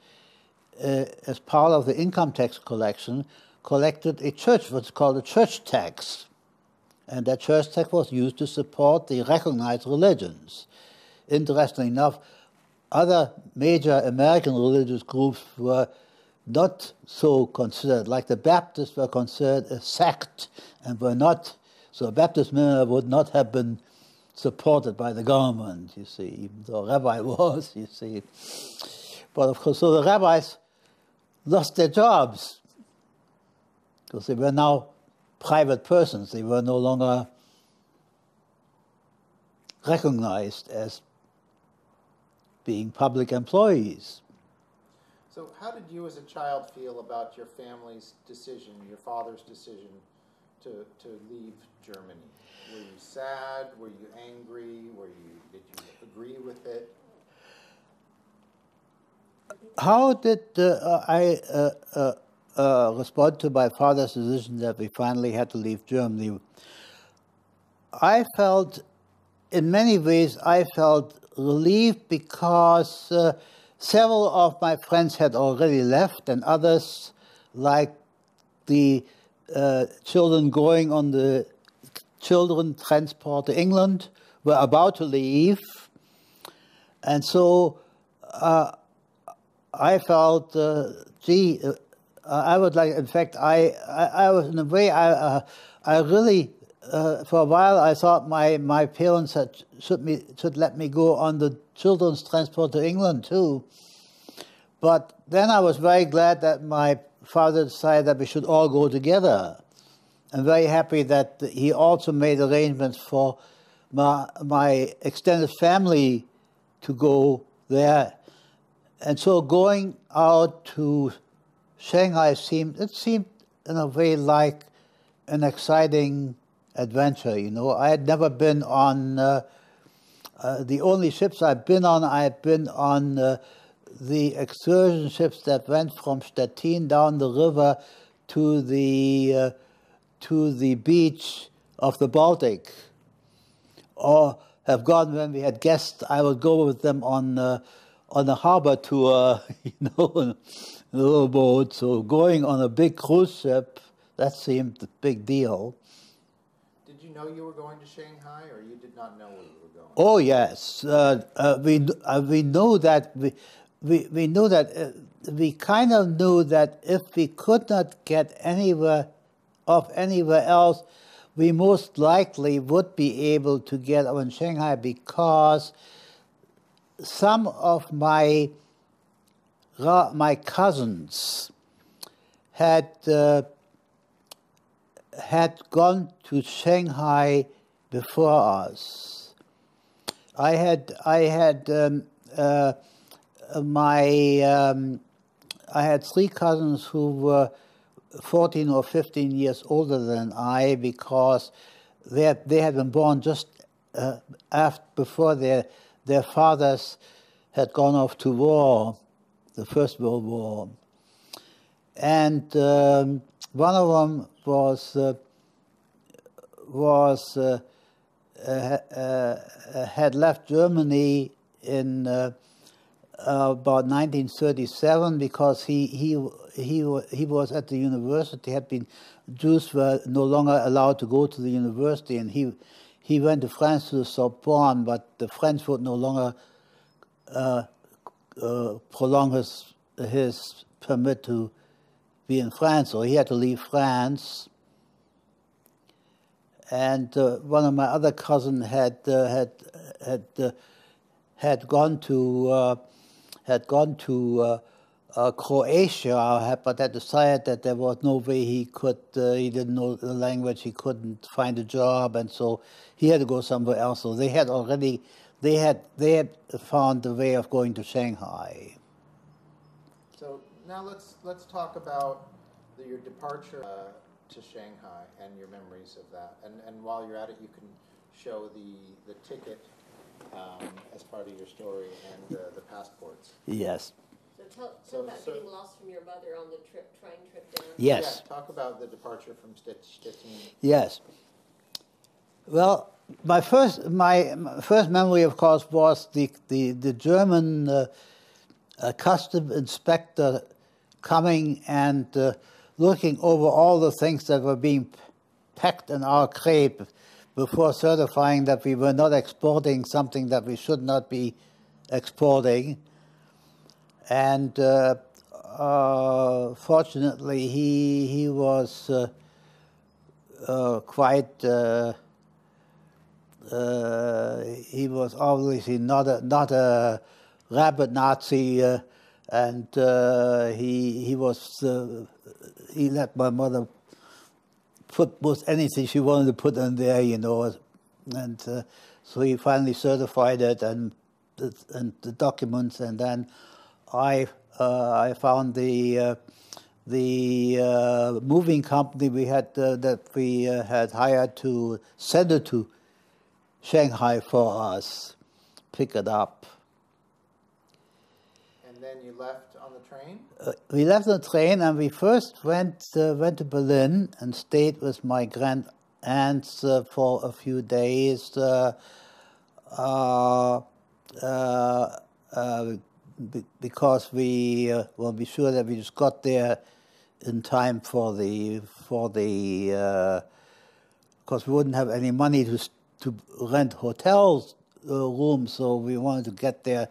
Speaker 3: as part of the income tax collection, collected what's called a church tax. And that church tax was used to support the recognized religions. Interestingly enough, other major American religious groups were not so considered, like the Baptists were considered a sect and were not, so a Baptist minister would not have been supported by the government, you see, even though a rabbi was, you see. But of course, so the rabbis lost their jobs because they were now private persons. They were no longer recognized as being public employees.
Speaker 2: So how did you as a child feel about your family's decision, your father's decision to leave Germany? Were you sad? Were you angry? Did you agree with it?
Speaker 3: How did I respond to my father's decision that we finally had to leave Germany? In many ways, I felt relieved because several of my friends had already left, and others, like the children going on the children transport to England, were about to leave. And so I felt, I would like, in fact, I was in a way, I really, for a while I thought my parents should let me go on the children's transport to England too. But then I was very glad that my father decided that we should all go together. I'm very happy that he also made arrangements for my extended family to go there. And so going out to Shanghai seemed in a way like an exciting adventure, you know. I had never been on, the only ships I've been on the excursion ships that went from Stettin down the river to the beach of the Baltic. Or have gone when we had guests, I would go with them on a harbor tour, you know, in a little boat. So going on a big cruise ship, that seemed a big deal.
Speaker 2: Did you know you were going to Shanghai, or you did not know where you were going?
Speaker 3: Oh yes, we knew that we knew that we kind of knew that if we could not get anywhere else, we most likely would be able to get out in Shanghai, because some of my cousins had gone to Shanghai before us. I had 3 cousins who were 14 or 15 years older than I, because they had been born just before their fathers had gone off to war, the First World War. And one of them had left Germany in about 1937, because he was at the university. Jews were no longer allowed to go to the university, and he went to France to the Sorbonne, but the French would no longer prolong his permit to be in France, so he had to leave France. And one of my other cousins had gone to Croatia, but had decided that there was no way he could. He didn't know the language. He couldn't find a job, and so he had to go somewhere else. So they had found the way of going to Shanghai.
Speaker 2: So now let's talk about your departure to Shanghai and your memories of that. And while you're at it, you can show the ticket as part of your story and the passports.
Speaker 3: Yes.
Speaker 4: So tell about getting lost from your mother on the train trip down.
Speaker 3: Yes.
Speaker 2: Yeah, talk about the departure from Stettin.
Speaker 3: Yes. Well, my first memory, of course, was the German custom inspector coming and looking over all the things that were being packed in our crate before certifying that we were not exporting something that we should not be exporting. And fortunately, he was quite. He was obviously not a rabid Nazi, and he let my mother put most anything she wanted to put in there, you know, and so he finally certified it and the documents, and then I found the moving company we had that we had hired to send it to Shanghai for us, pick it up.
Speaker 2: And then you left on the train?
Speaker 3: We left the train, and we first went to Berlin and stayed with my grand-aunts for a few days. Because we will be sure that we just got there in time for the because we wouldn't have any money to rent hotels rooms, so we wanted to get there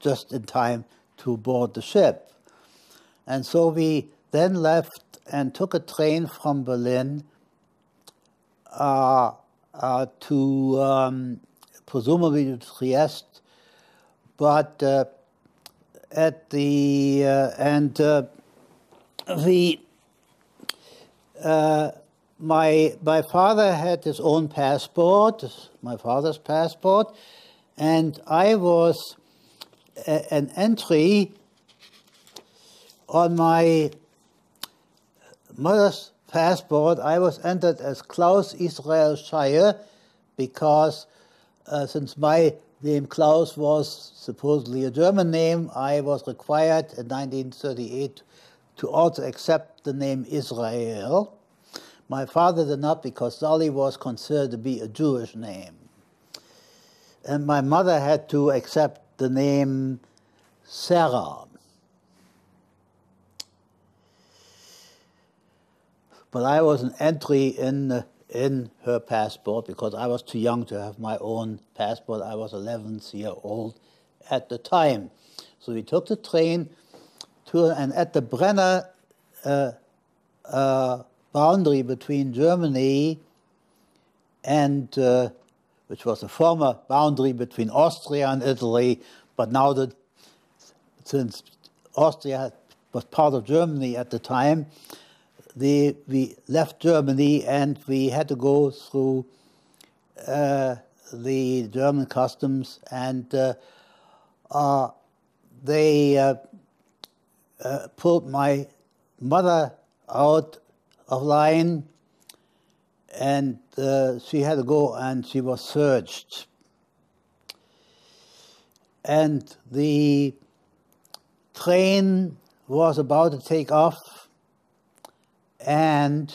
Speaker 3: just in time to board the ship. And so we then left and took a train from Berlin to presumably to Trieste, but at the my father had his own passport, my father's passport, and I was an entry on my mother's passport. I was entered as Klaus Israel Schaie because since my name Klaus was supposedly a German name, I was required in 1938 to also accept the name Israel. My father did not, because Sally was considered to be a Jewish name. And my mother had to accept the name Sarah. But I was an entry in her passport because I was too young to have my own passport. I was 11 years old at the time. So we took the train and at the Brenner boundary between Germany and, which was a former boundary between Austria and Italy, but now since Austria was part of Germany at the time, we left Germany and we had to go through the German customs, and they pulled my mother out of line, and she had to go, and she was searched. And the train was about to take off, and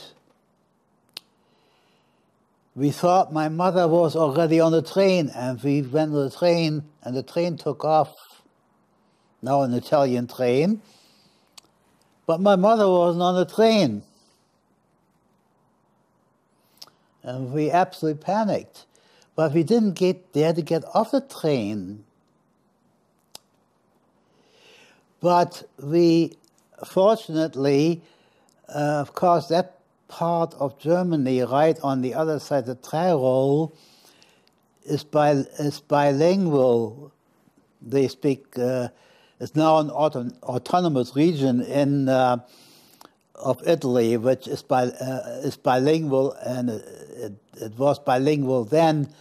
Speaker 3: we thought my mother was already on the train, and we went to the train, and the train took off, now an Italian train, but my mother wasn't on the train. And we absolutely panicked. But we didn't get there to get off the train. But we, fortunately, of course, that part of Germany, right on the other side of Tyrol, is bilingual. They speak, it's now an autonomous region of Italy, which is bilingual, and it was bilingual then,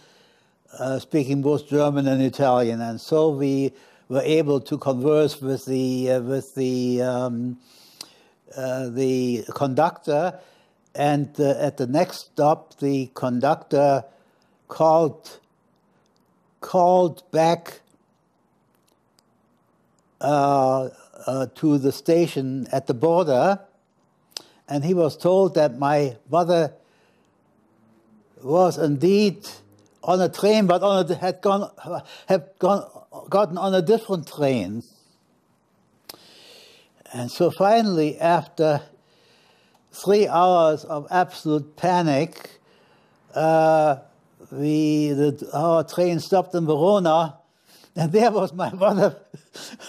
Speaker 3: speaking both German and Italian, and so we were able to converse with the conductor, and at the next stop, the conductor called back to the station at the border, and he was told that my mother was indeed on a train, but had gotten on a different train. And so finally, after 3 hours of absolute panic, our train stopped in Verona, and there was my mother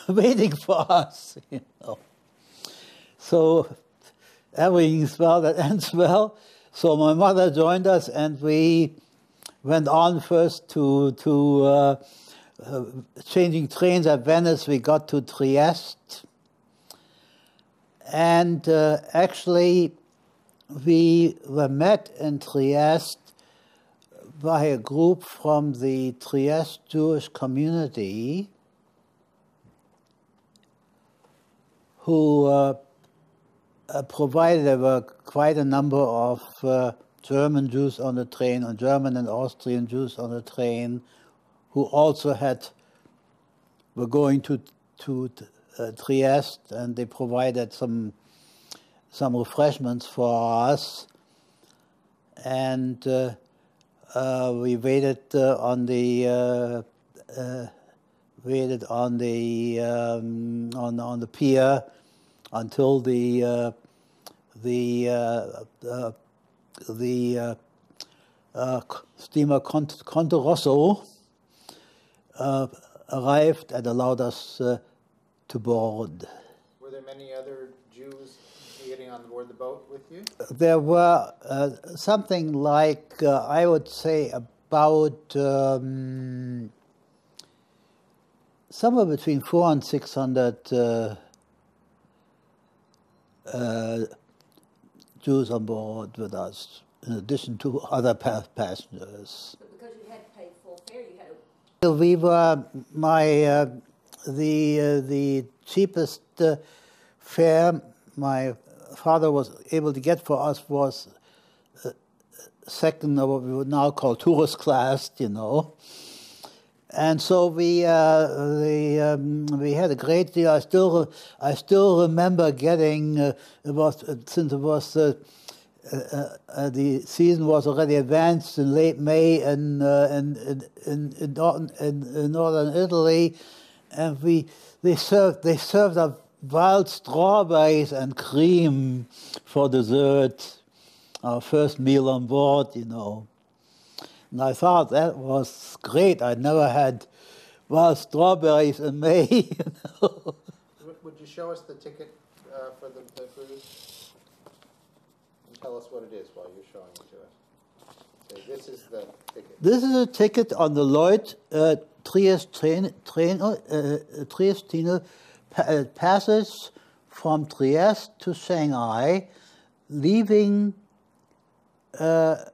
Speaker 3: waiting for us. So everything's well that ends well. So my mother joined us, and we went on first to changing trains at Venice. We got to Trieste, and actually we were met in Trieste by a group from the Trieste Jewish community who provided, there were quite a number of German Jews on the train, and German and Austrian Jews on the train, who also were going to Trieste, and they provided some refreshments for us, and we waited on the pier until the steamer Conte Rosso arrived and allowed us to board.
Speaker 2: Were there many other Jews getting on board the boat with you?
Speaker 3: There were something like, I would say, about somewhere between 400 and 600 Jews on board with us. in addition to other passengers.
Speaker 4: But because you had to pay full fare, you had to.
Speaker 3: So we were the cheapest fare my father was able to get for us was second of what we would now call tourist class, you know. And so we had a great deal. I still remember getting since it was the season was already advanced in late May in northern Italy, and they served up wild strawberries and cream for dessert. Our first meal on board, you know. And I thought that was great. I never had wild strawberries in May. You know?
Speaker 2: Would you show us the ticket for the cruise? And tell us what it is while you're showing it to us. Okay, this is the ticket.
Speaker 3: This is a ticket on the Lloyd Triestine passage from Trieste to Shanghai, leaving on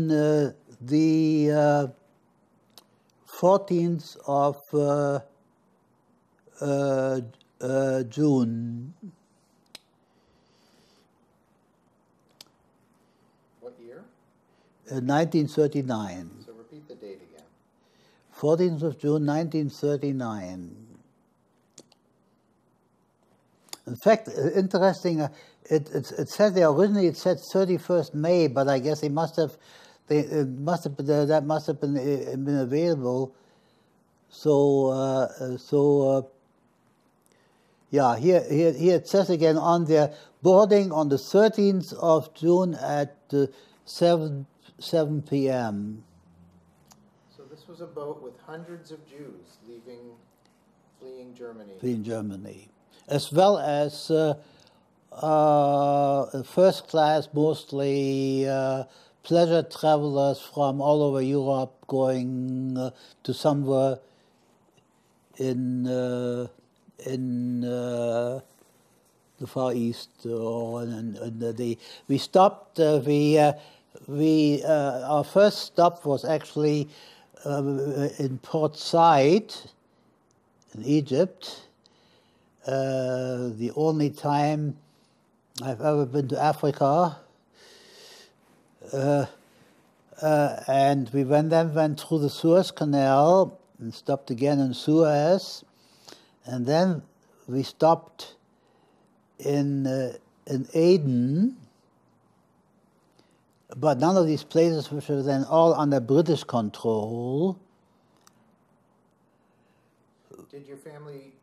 Speaker 3: the 14th of June.
Speaker 2: What year?
Speaker 3: 1939.
Speaker 2: So repeat the date again.
Speaker 3: 14th of June, 1939. In fact, interesting, it said there originally it said 31st May, but I guess that must have been available. So yeah, here it says again on there, boarding on the 13th of June at 7 p.m.
Speaker 2: So this was a boat with hundreds of Jews fleeing Germany.
Speaker 3: Fleeing Germany. As well as first class, mostly pleasure travelers from all over Europe going to somewhere in the Far East. We stopped. Our first stop was actually in Port Said in Egypt. The only time I've ever been to Africa, and we went through the Suez Canal and stopped again in Suez, and then we stopped in Aden, but none of these places, which were then all under British control.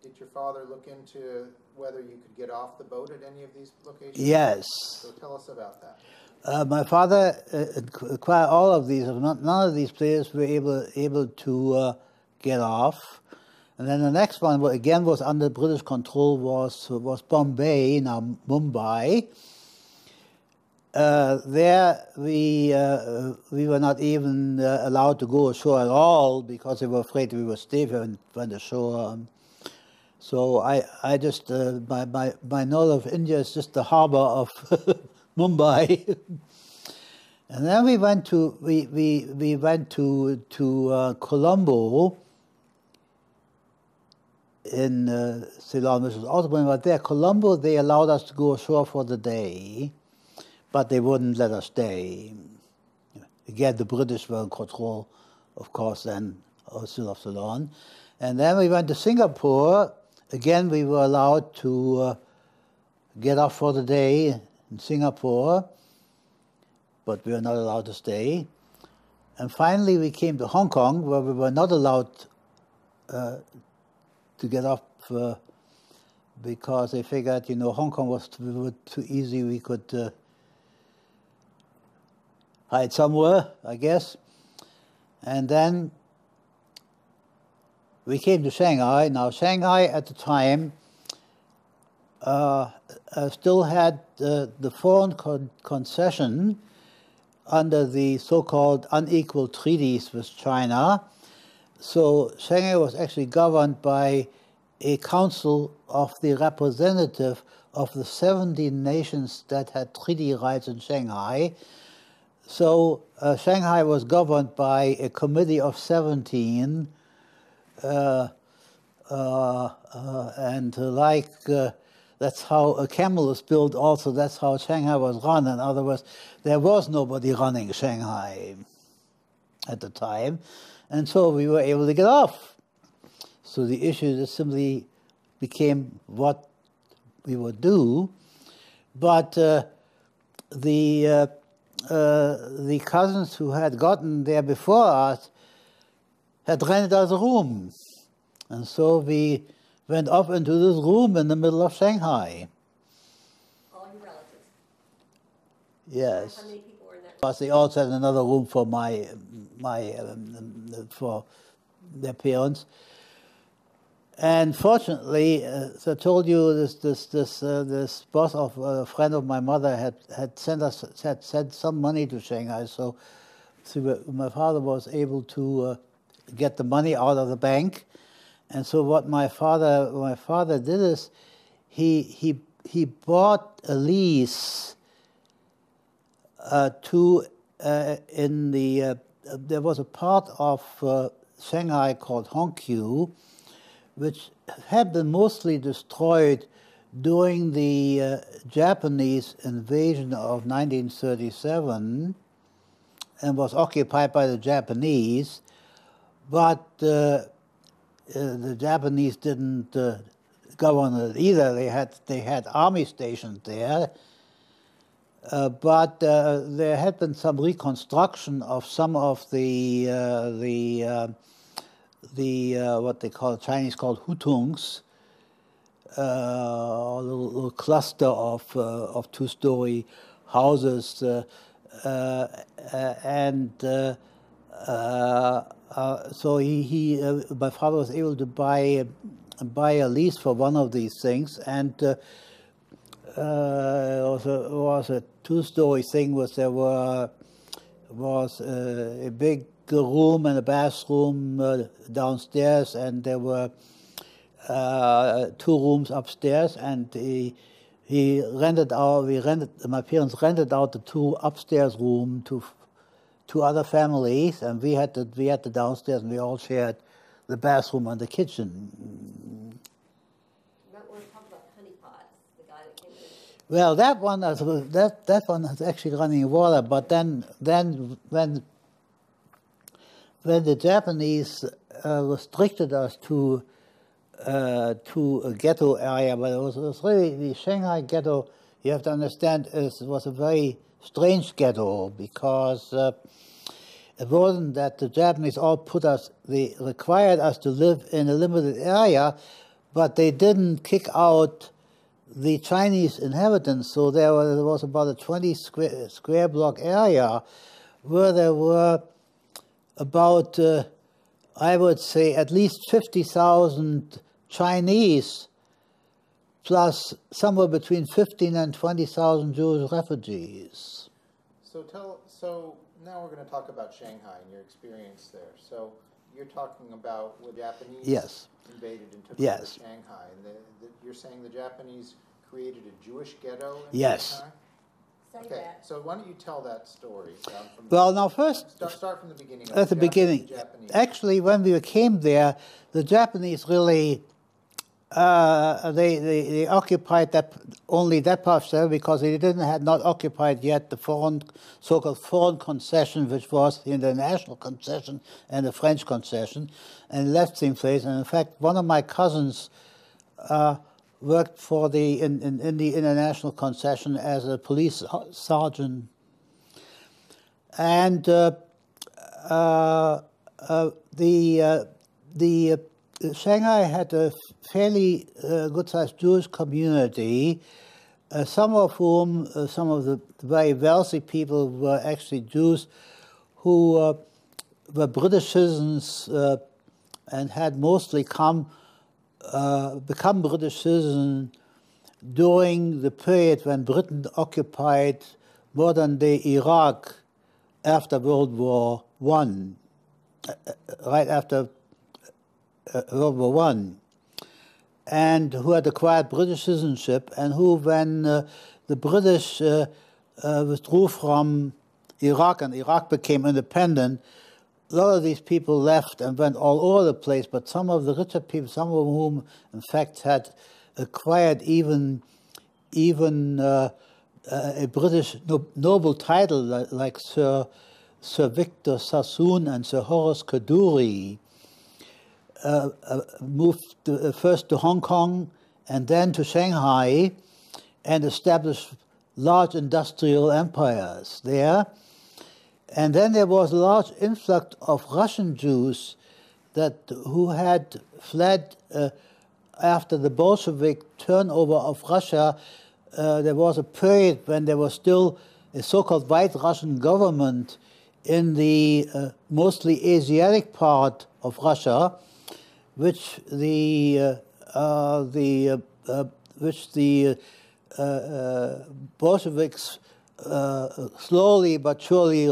Speaker 2: Did your father look into whether you could get off the boat at any of these locations?
Speaker 3: Yes.
Speaker 2: So tell us about that.
Speaker 3: My father acquired all of these. None of these places were able to get off. And then the next one, again, was under British control, was Bombay, now Mumbai. There we were not even allowed to go ashore at all because they were afraid we would stay there and went ashore. So I just my knowledge of India is just the harbor of Mumbai. And then we went to Colombo in Ceylon, which was also when we were there. Colombo, they allowed us to go ashore for the day, but they wouldn't let us stay. Again, the British were in control, of course, then still of Ceylon. And then we went to Singapore. Again, we were allowed to get off for the day in Singapore, but we were not allowed to stay. And finally, we came to Hong Kong, where we were not allowed to get off because they figured, Hong Kong was too easy. We could hide somewhere, I guess. And then we came to Shanghai. Now, Shanghai at the time still had the foreign concession under the so-called unequal treaties with China. So Shanghai was actually governed by a council of the representative of the 17 nations that had treaty rights in Shanghai. So Shanghai was governed by a committee of 17, and that's how a camel is built also, that's how Shanghai was run. In other words, there was nobody running Shanghai at the time, and so we were able to get off. So the issue just simply became what we would do, but the cousins who had gotten there before us had rented us a room, and so we went up into this room in the middle of Shanghai.
Speaker 4: All your relatives?
Speaker 3: Yes.
Speaker 4: How many people were in that room?
Speaker 3: But they also had another room for for their parents. And fortunately, as I told you, this boss of a friend of my mother had sent some money to Shanghai, so my father was able to get the money out of the bank. And so what my father did is he bought a lease there was a part of Shanghai called Hongqiu, which had been mostly destroyed during the Japanese invasion of 1937 and was occupied by the Japanese, but the Japanese didn't govern it either. They had army stationed there, but there had been some reconstruction of some of the what they call Chinese called hutungs, a little cluster of two-story houses, and so my father was able to buy a lease for one of these things, and it was a two-story thing. There was a big room and a bathroom downstairs, and there were 2 rooms upstairs, and my parents rented out the 2 upstairs rooms to 2 other families, and we had the downstairs, and we all shared the bathroom and the kitchen.
Speaker 4: Not want to talk about honeypots, the guy that came in.
Speaker 3: Well, that one is actually running water, but then when the Japanese restricted us to a ghetto area, but it was really the Shanghai ghetto, you have to understand, was a very strange ghetto, because it wasn't that the Japanese they required us to live in a limited area, but they didn't kick out the Chinese inhabitants. So there was about a 20 square block area where there were about, I would say, at least 50,000 Chinese, plus somewhere between 15 and 20,000 Jewish refugees.
Speaker 2: So now we're going to talk about Shanghai and your experience there. So you're talking about when Japanese invaded and took over Shanghai. And you're saying the Japanese created a Jewish ghetto in Shanghai? Okay,
Speaker 4: that.
Speaker 2: so why don't you tell that story?
Speaker 3: Now first,
Speaker 2: start from the beginning.
Speaker 3: At the beginning. Actually, when we came there, the Japanese really, they occupied only that part of Shanghai, because they had not occupied yet the so-called foreign concession, which was the international concession and the French concession, and left same place. And in fact, one of my cousins worked for in the international concession as a police sergeant, and Shanghai had a fairly good-sized Jewish community, some of whom, some of the very wealthy people were actually Jews who were British citizens and had mostly become British citizens during the period when Britain occupied modern-day Iraq after World War I, right after World War I. and who had acquired British citizenship, and who, when the British withdrew from Iraq and Iraq became independent, a lot of these people left and went all over the place, but some of the richer people, some of whom, in fact, had acquired even a British noble title like Sir Victor Sassoon and Sir Horace Kadoorie, moved first to Hong Kong and then to Shanghai and established large industrial empires there. And then there was a large influx of Russian Jews who had fled after the Bolshevik turnover of Russia. There was a period when there was still a so-called white Russian government in the mostly Asiatic part of Russia, which the Bolsheviks slowly but surely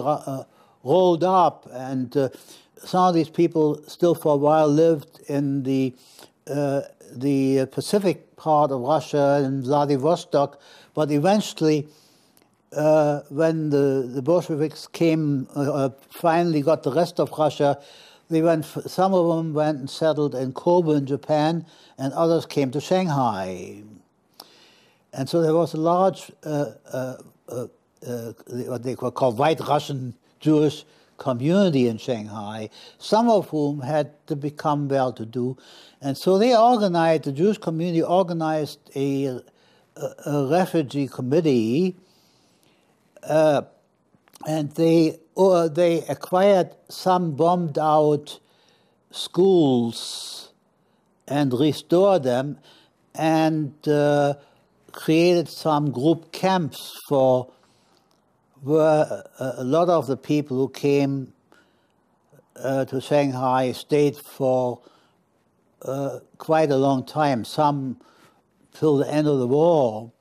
Speaker 3: rolled up, and some of these people still for a while lived in the Pacific part of Russia, in Vladivostok, but eventually when the Bolsheviks came, finally got the rest of Russia, some of them went and settled in Kobe in Japan, and others came to Shanghai. And so there was a large, what they were called white Russian Jewish community in Shanghai, some of whom had to become well-to-do. And so they organized, the Jewish community organized a refugee committee, and they acquired some bombed-out schools and restored them, and created some group camps where a lot of the people who came to Shanghai stayed for quite a long time, some till the end of the war.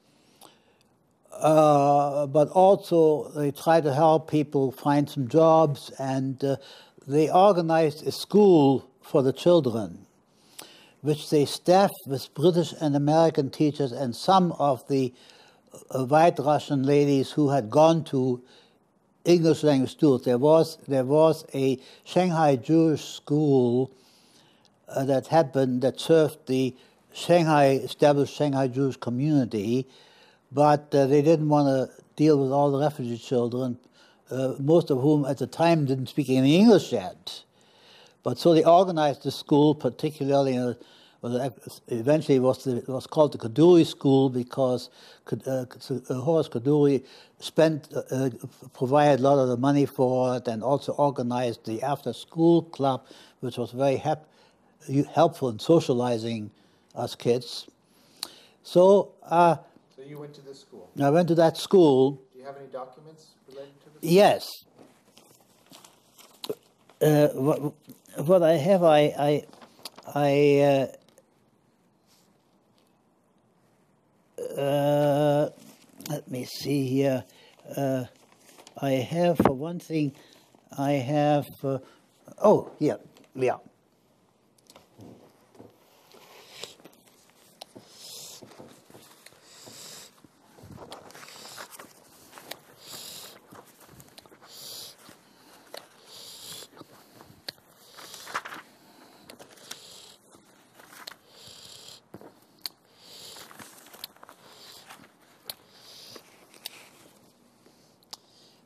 Speaker 3: But also they tried to help people find some jobs, and they organized a school for the children, which they staffed with British and American teachers and some of the white Russian ladies who had gone to English language schools. There was a Shanghai Jewish school that served the established Shanghai Jewish community, but they didn't want to deal with all the refugee children, most of whom at the time didn't speak any English yet. But so they organized the school, particularly eventually it was called the Kadoorie School, because Horace Kadoorie provided a lot of the money for it, and also organized the after-school club, which was very helpful in socializing us kids. So
Speaker 2: you went to this school?
Speaker 3: I went to that school.
Speaker 2: Do you have any documents related to this?
Speaker 3: Yes. What I have, let me see here. I have, for one thing, I have, oh, yeah.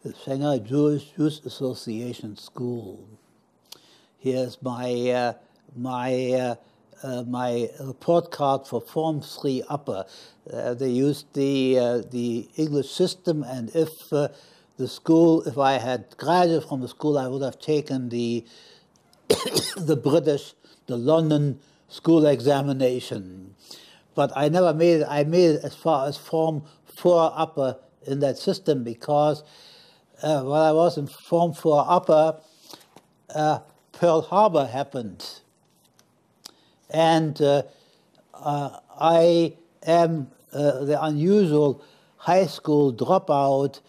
Speaker 3: The Shanghai Jewish Association School. Here's my report card for Form 3 Upper. They used the English system, and if I had graduated from the school, I would have taken the the London school examination. But I never made it. I made it as far as Form 4 Upper in that system, because while I was in Form 4 Upper, Pearl Harbor happened. And I am the unusual high school dropout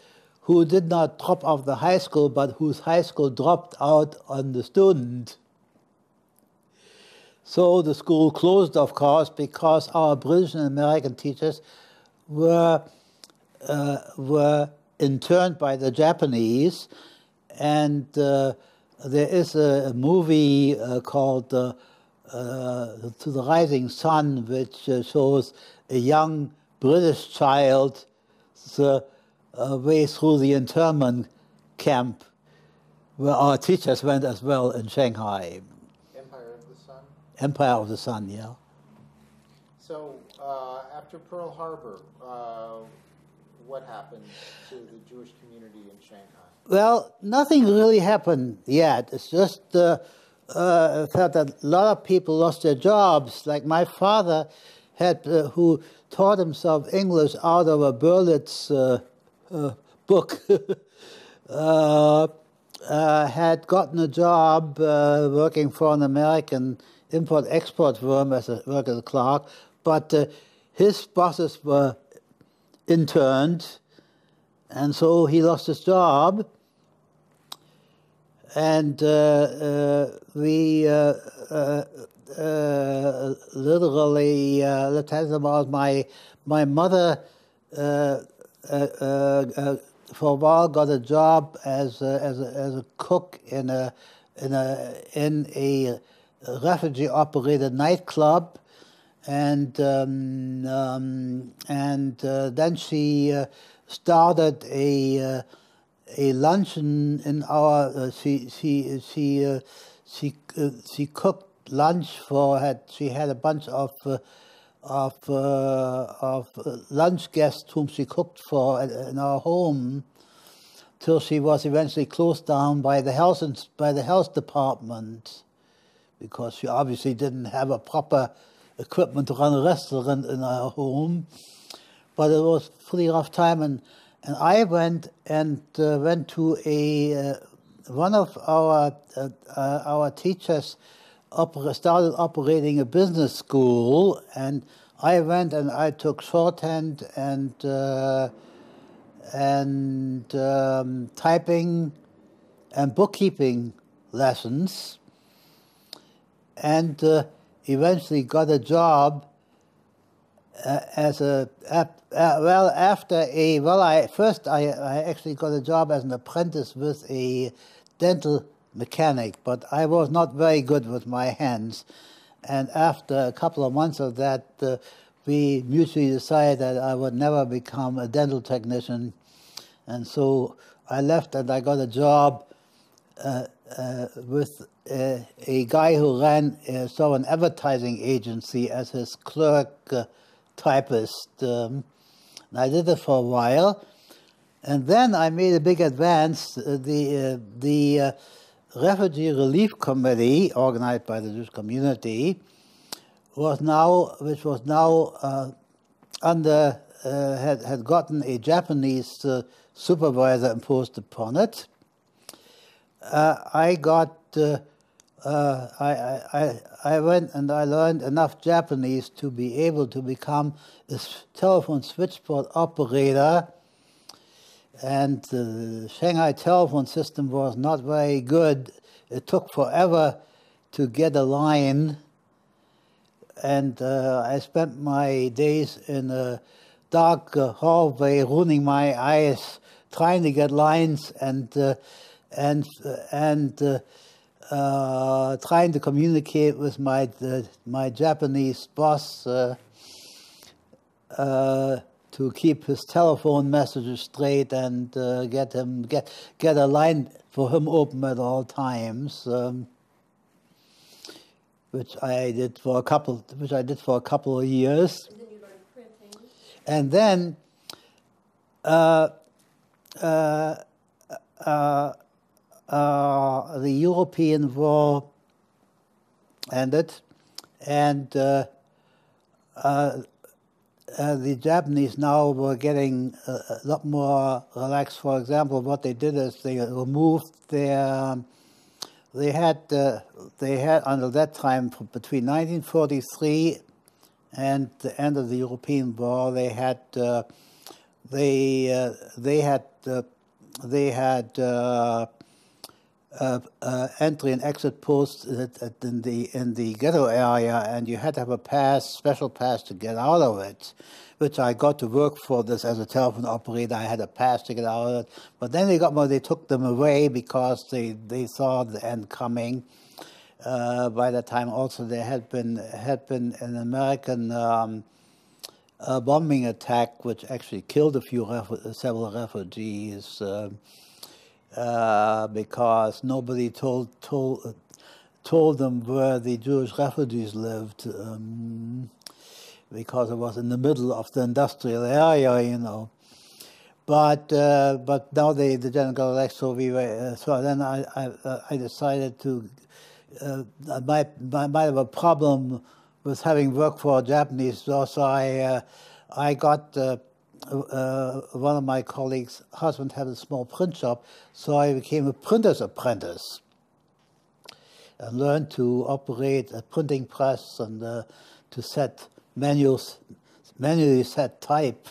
Speaker 3: who did not drop out of the high school, but whose high school dropped out on the student. So the school closed, of course, because our British and American teachers were interned by the Japanese, and there is a movie called To the Rising Sun, which shows a young British child way through the internment camp, where our teachers went as well in Shanghai.
Speaker 2: Empire of the Sun.
Speaker 3: Empire of the Sun, yeah.
Speaker 2: So after Pearl Harbor, what happened to the Jewish community in Shanghai?
Speaker 3: Well, nothing really happened yet. It's just felt that a lot of people lost their jobs. Like my father, who taught himself English out of a Berlitz book, had gotten a job working for an American import-export firm as a worker clerk, but his bosses were interned, and so he lost his job. And we literally, let's tell you about my mother. For a while, got a job as a cook in a refugee-operated nightclub, and then she started a luncheon in our. She cooked lunch for. She had a bunch of lunch guests whom she cooked for in our home, till she was eventually closed down by the health department, because she obviously didn't have a proper equipment to run a restaurant in our home. But it was a pretty rough time, and I went to one of our teachers started operating a business school, and I went and I took shorthand and typing and bookkeeping lessons, and eventually got a job I actually got a job as an apprentice with a dental mechanic, but I was not very good with my hands. And after a couple of months of that, we mutually decided that I would never become a dental technician. And so I left and I got a job with a guy who ran an advertising agency as his clerk typist. And I did it for a while. And then I made a big advance. The Refugee Relief Committee, organized by the Jewish community, had gotten a Japanese supervisor imposed upon it. I went and I learned enough Japanese to be able to become a telephone switchboard operator. And the Shanghai telephone system was not very good. It took forever to get a line. And I spent my days in a dark hallway, ruining my eyes, trying to get lines and trying to communicate with my Japanese boss to keep his telephone messages straight and get a line for him open at all times, which I did for a couple of years.
Speaker 4: And then you learned printing.
Speaker 3: And then the European War ended, and the Japanese now were getting a lot more relaxed. For example, what they did is they removed their. They had until that time, between 1943 and the end of the European War, they had entry and exit posts in the ghetto area, and you had to have a pass, special pass, to get out of it. Which I got to work for this as a telephone operator. I had a pass to get out of it, but then they took them away because they saw the end coming. By that time, also there had been an American bombing attack, which actually killed several refugees. Because nobody told them where the Jewish refugees lived, because it was in the middle of the industrial area, you know. But now the general got elected, so then I decided to. I might have a problem with having worked for a Japanese, so I got. One of my colleagues' husband had a small print shop, so I became a printer's apprentice and learned to operate a printing press and to set manually set type.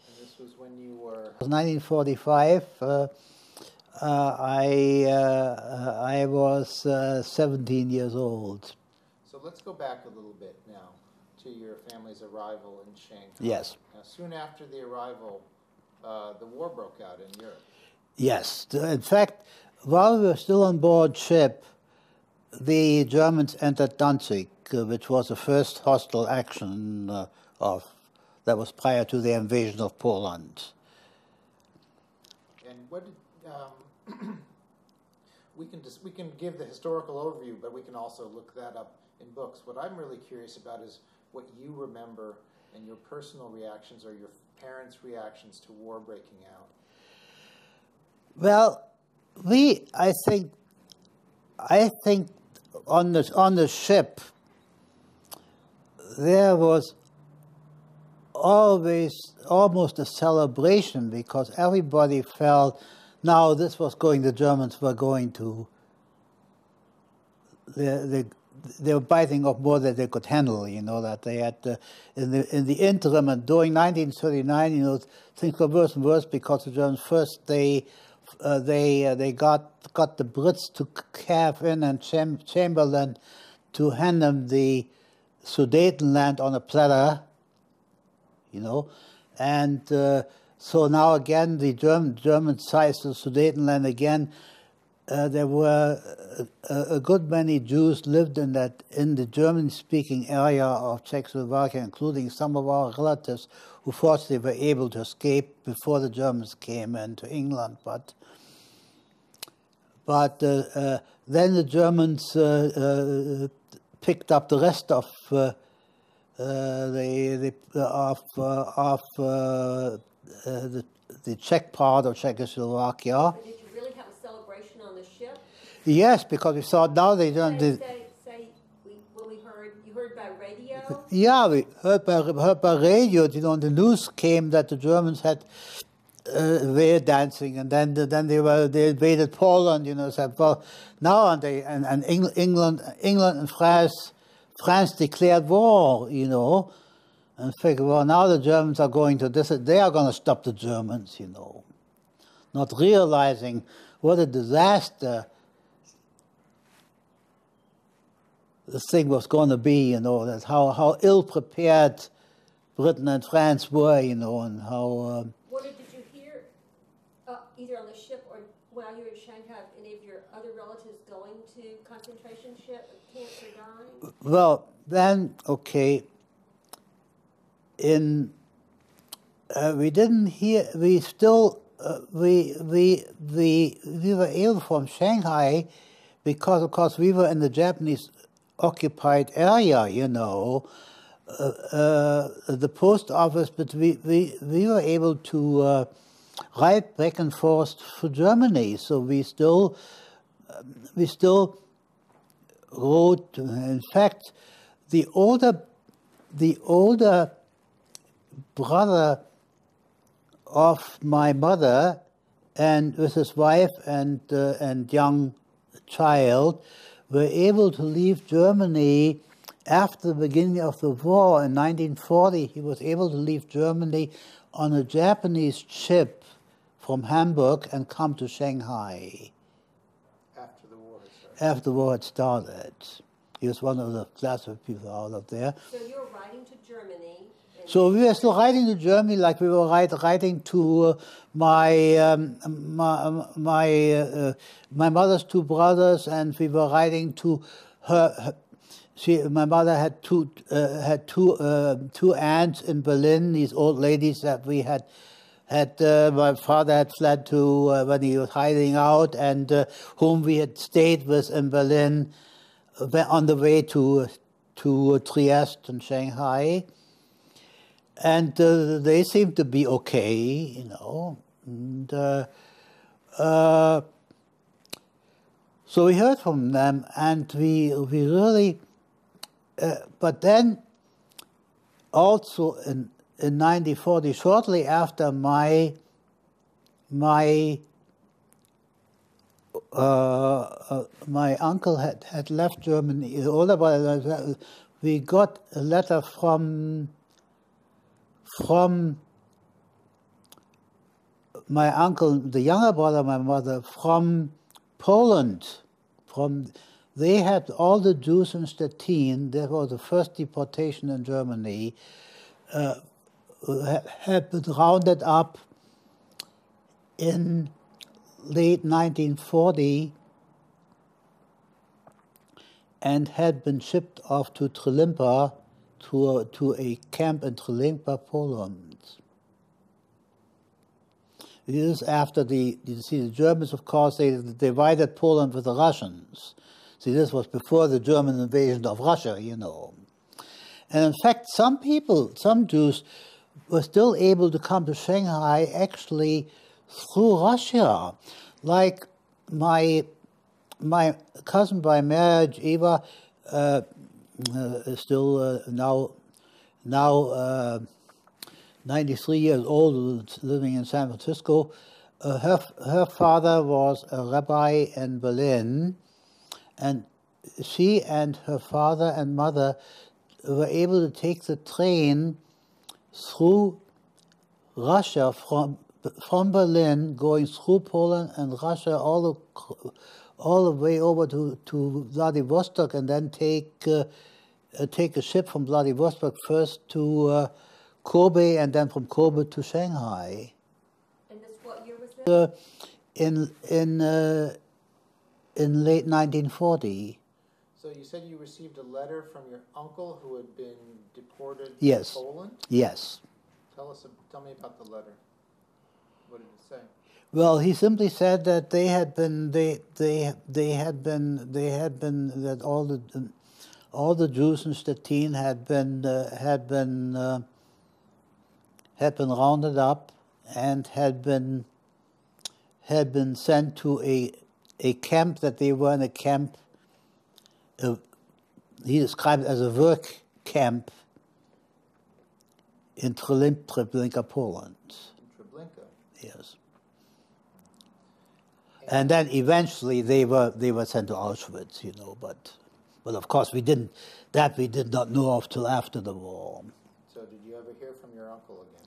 Speaker 2: And this was when you were?
Speaker 3: 1945. I was 17 years old.
Speaker 2: So let's go back a little bit now to your family's arrival in Shanghai.
Speaker 3: Yes.
Speaker 2: Now, soon after the arrival, the war broke out in Europe.
Speaker 3: Yes. In fact, while we were still on board ship, the Germans entered Danzig, which was the first hostile action that was prior to the invasion of Poland.
Speaker 2: And what did we can give the historical overview, but we can also look that up in books. What I'm really curious about is what you remember and your personal reactions or your parents' reactions to war breaking out.
Speaker 3: Well, I think on the ship there was always almost a celebration, because everybody felt now this was going. The Germans were going to. They were biting off more than they could handle. You know that they had in the interim and during 1939. You know, things got worse and worse because the Germans first they got the Brits to cave in, and Chamberlain to hand them the Sudetenland on a platter. You know, and so now again the German sides of Sudetenland again. There were a good many Jews lived in the German-speaking area of Czechoslovakia, including some of our relatives who fortunately were able to escape before the Germans came into England. But then the Germans picked up the rest of the Czech part of Czechoslovakia.
Speaker 4: Did you really have a celebration on the ship?
Speaker 3: Yes, because we saw now they don't.
Speaker 4: You heard by radio?
Speaker 3: Yeah, we heard by radio. You know, the news came that the Germans had were dancing, and then they invaded Poland. You know, said well now and England and France declared war. You know. And figure, well, now the Germans are going to this. They are going to stop the Germans, you know, not realizing what a disaster this thing was going to be, you know, that how ill prepared Britain and France were, you know, and how.
Speaker 4: What did you hear, either on the ship or while you were in Shanghai? Any of your other relatives going to concentration camps or dying?
Speaker 3: Well, then okay. We didn't hear. We still we were able from Shanghai, because of course we were in the Japanese occupied area. You know, the post office, but we were able to write back and forth for Germany. So we still wrote. In fact, the older brother of my mother, and with his wife and young child, were able to leave Germany after the beginning of the war in 1940. He was able to leave Germany on a Japanese ship from Hamburg and come to Shanghai. after the war had started. He was one of the class of people out of there.
Speaker 4: So you were writing to Germany.
Speaker 3: So we were still writing to Germany, like we were writing to my mother's two brothers, and we were writing to her. My mother had two aunts in Berlin. These old ladies that we had. My father had fled to when he was hiding out, and whom we had stayed with in Berlin on the way to Trieste and Shanghai. And they seemed to be okay, you know. And, so we heard from them, and we really. But then, also in 1940, shortly after my uncle had left Germany, older brother, we got a letter from my uncle, the younger brother of my mother, from Poland. They had all the Jews in Stettin. That was the first deportation in Germany. Had been rounded up in late 1940 and had been shipped off to Trilimpa, to a camp in Trilimpa, Poland. This is after the Germans, of course, they divided Poland with the Russians. See, this was before the German invasion of Russia, you know. And in fact, some Jews, were still able to come to Shanghai actually through Russia. Like my cousin by marriage, Eva, is still now 93 years old, living in San Francisco. Her father was a rabbi in Berlin, and she and her father and mother were able to take the train through Russia from Berlin, going through Poland and Russia all the way over to Vladivostok, and then take a ship from Vladivostok first to Kobe, and then from Kobe to Shanghai.
Speaker 4: And this, what year was this?
Speaker 3: In late 1940.
Speaker 2: So you said you received a letter from your uncle who had been deported
Speaker 3: Yes.
Speaker 2: to Poland?
Speaker 3: Yes.
Speaker 2: Tell me about the letter. What did it say?
Speaker 3: Well, he simply said that that all the Jews in Stettin had been rounded up and had been sent to a camp, that they were in a camp. He described it as a work camp in Treblinka, Poland.
Speaker 2: In Treblinka?
Speaker 3: Yes. And then eventually they were sent to Auschwitz, you know, but of course we did not know of till after the war.
Speaker 2: So did you ever hear from your uncle again?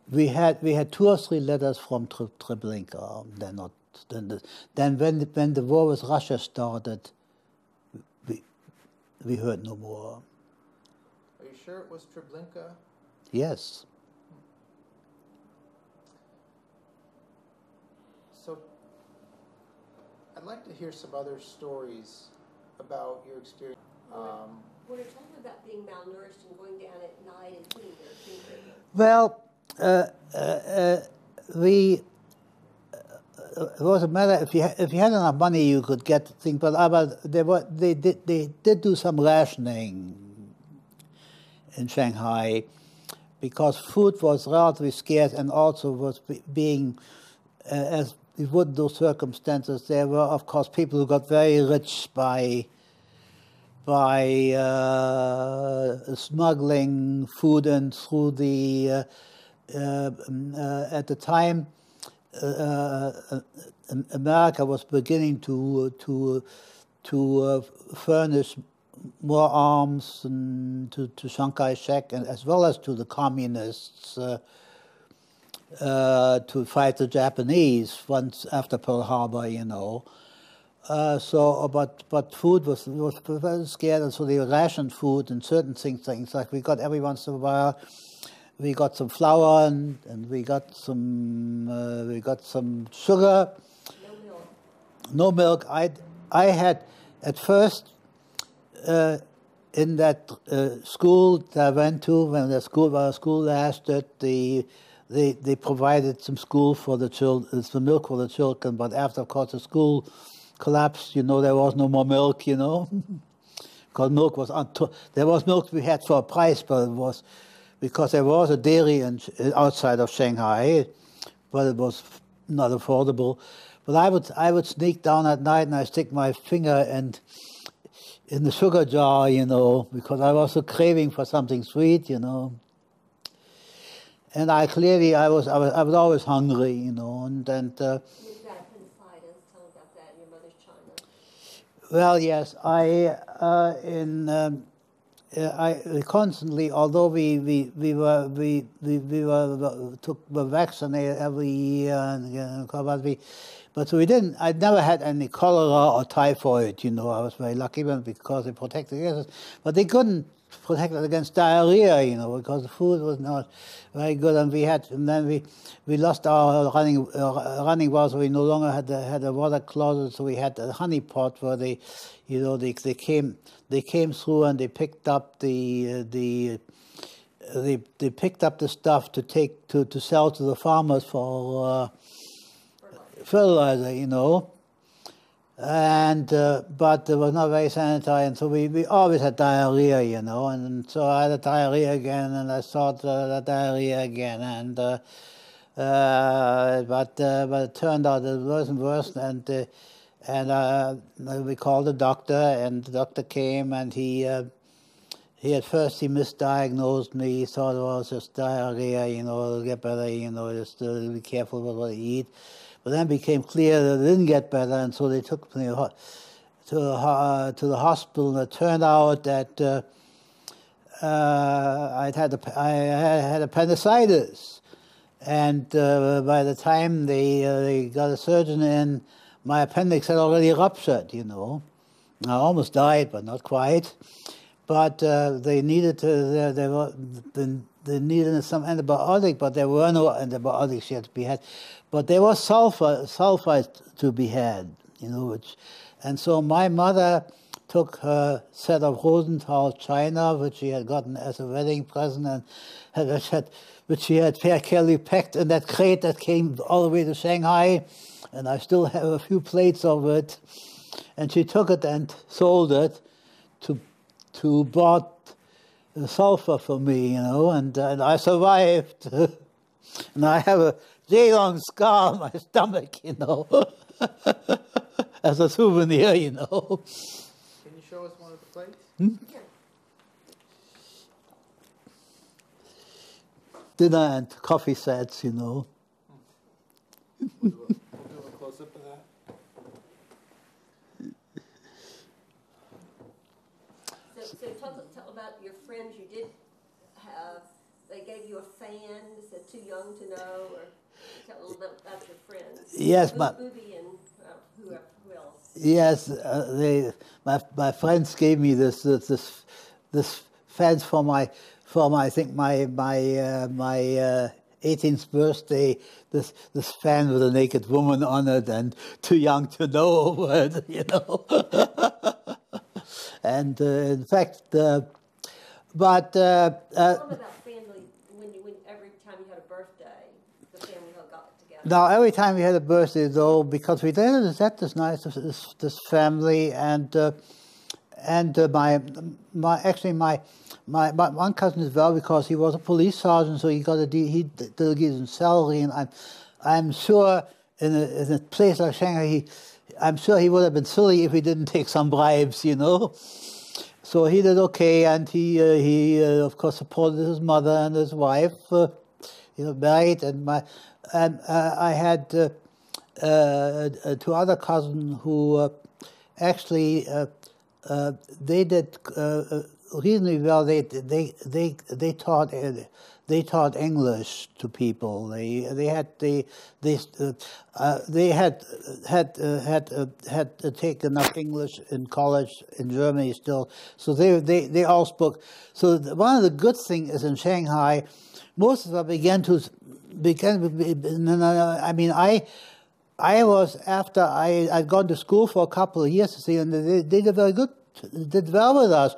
Speaker 3: We had 2 or 3 letters from Treblinka. Then when the war with Russia started, we heard no more.
Speaker 2: Are you sure it was Treblinka?
Speaker 3: Yes.
Speaker 2: So I'd like to hear some other stories about your experience.
Speaker 4: When you're talking about being malnourished and going down at night and sitting there thinking.
Speaker 3: Well, it was a matter, if you had enough money, you could get things. But they did do some rationing in Shanghai, because food was relatively scarce, and also was being, as with those circumstances, there were, of course, people who got very rich by smuggling food in through the. At the time, America was beginning to furnish more arms to Chiang Kai-shek, and as well as to the communists to fight the Japanese once after Pearl Harbor, you know. But food was very scared, and so they rationed food and certain things like we got every once in a while. We got some flour and we got some sugar.
Speaker 4: No milk.
Speaker 3: No milk. I had at first in that school that I went to when the school lasted, they provided some school for the children, some milk for the children. But after, of course, the school collapsed, there was no more milk, because milk was there was milk we had for a price, but it was because there was a dairy outside of Shanghai, but it was not affordable. But I would sneak down at night and I stick my finger in the sugar jar, because I was so craving for something sweet, And I was always hungry, and
Speaker 4: You've got appendicitis. Tell me about that in your mother's China.
Speaker 3: Well, yes, I constantly, although we were vaccinated every year, but we didn't. I never had any cholera or typhoid. I was very lucky because they protected against it, but they couldn't protect us against diarrhea. Because the food was not very good, and then we lost our running water, so we no longer had a water closet. So we had a honey pot where they came through and they picked up they picked up the stuff to take to sell to the farmers for fertilizer, and but it was not very sanitary, and so we always had diarrhea, and so I had diarrhea again, and I thought diarrhea again, and but it turned out it wasn't worse, and we called the doctor, and the doctor came, and he at first he misdiagnosed me. He thought it was just diarrhea, it'll get better, just be careful with what you eat. But then it became clear that it didn't get better, and so they took me to the hospital, and it turned out that I had appendicitis. And by the time they got a surgeon in, my appendix had already ruptured, I almost died, but not quite. But they needed they needed some antibiotic, but there were no antibiotics yet to be had. But there was sulfite to be had, and so my mother took her set of Rosenthal china, which she had gotten as a wedding present, and which she had carefully packed in that crate that came all the way to Shanghai, and I still have a few plates of it. And she took it and sold it to bought sulfur for me, and I survived. And I have a day-long scar on my stomach, as a souvenir,
Speaker 2: Can you show us one of the plates?
Speaker 4: Yeah.
Speaker 3: Dinner and coffee sets,
Speaker 2: We'll do a close-up of that.
Speaker 4: So tell about your friends you did have. They gave you a fan, said too young to know, or tell a little bit about your friends.
Speaker 3: Yes, but
Speaker 4: Booby and who else?
Speaker 3: yes, my friends gave me this fans for my I think my 18th birthday. This fan with a naked woman on it, and too young to know it, And in fact,
Speaker 4: Tell them about family when every time you had a birthday, the family all got together.
Speaker 3: now every time we had a birthday, though, because we did had this nice this family, and my one cousin as well, because he was a police sergeant, so he got a decent salary, and I'm sure in a place like Shanghai, I'm sure he would have been silly if he didn't take some bribes, So he did okay, and he of course supported his mother and his wife, married, and I had two other cousins who actually they did reasonably well. They taught English to people. They had taken enough English in college in Germany still. So they all spoke. So one of the good things is in Shanghai, most of them I mean, I was, after I'd gone to school for a couple of years, see, and they did very good, did well with us.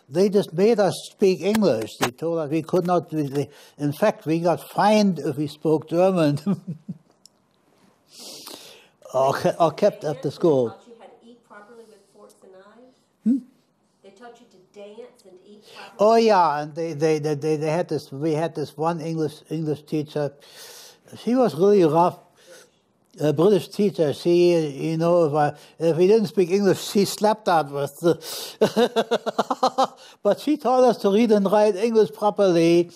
Speaker 3: They just made us speak English. They told us we could not. In fact, we got fined if we spoke German, or kept at the school.
Speaker 4: They taught you how to eat properly with forks and knives. They taught you to dance and eat properly.
Speaker 3: Oh yeah, and they had this. We had this one English teacher. She was really rough. A British teacher, she, you know, if we didn't speak English, she slapped us. But she taught us to read and write English properly,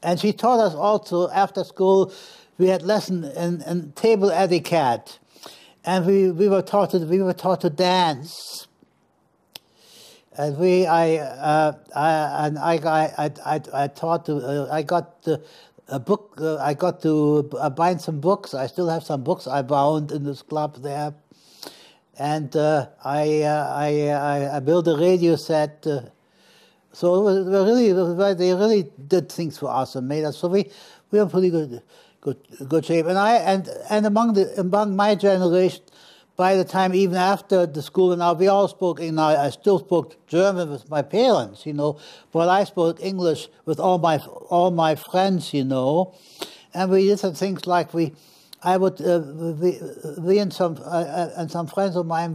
Speaker 3: and she taught us also, after school, we had lesson in table etiquette, and we were taught to dance. And I got a book. I got to bind some books. I still have some books I bound in this club there, and I built a radio set. So they really did things for us and made us. So we were pretty good shape. And among my generation, by the time, even after the school, now we all spoke English. I still spoke German with my parents, you know, but I spoke English with all my friends, you know, and we did some things like we and some friends of mine,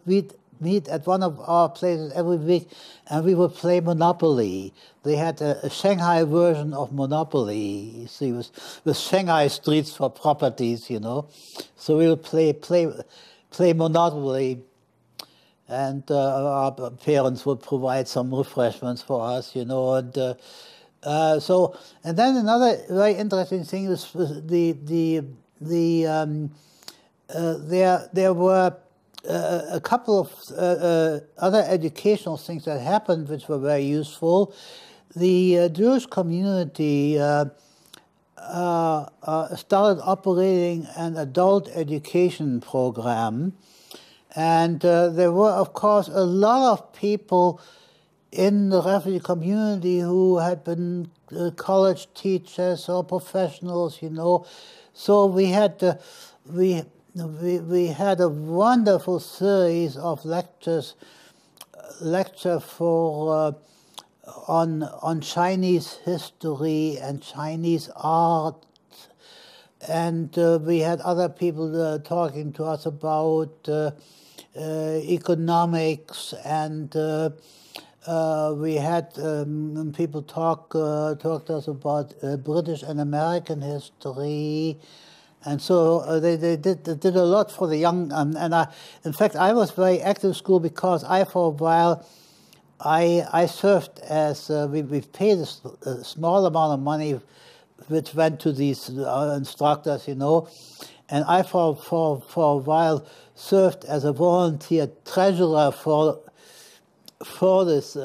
Speaker 3: we'd meet at one of our places every week, and we would play Monopoly. They had a Shanghai version of Monopoly, you see, with Shanghai streets for properties, you know. So we would play Monopoly, and our parents would provide some refreshments for us, you know. And and then another very interesting thing was there were a couple of other educational things that happened which were very useful. The Jewish community started operating an adult education program, and there were, of course, a lot of people in the refugee community who had been college teachers or professionals, you know. So we had a wonderful series of lecture on Chinese history and Chinese art, and we had other people talking to us about economics, and we had people talk to us about British and American history. And so they did a lot for the young, in fact, I was very active in school because for a while, I served as, we paid a small amount of money which went to these instructors, you know, and I for a while served as a volunteer treasurer for this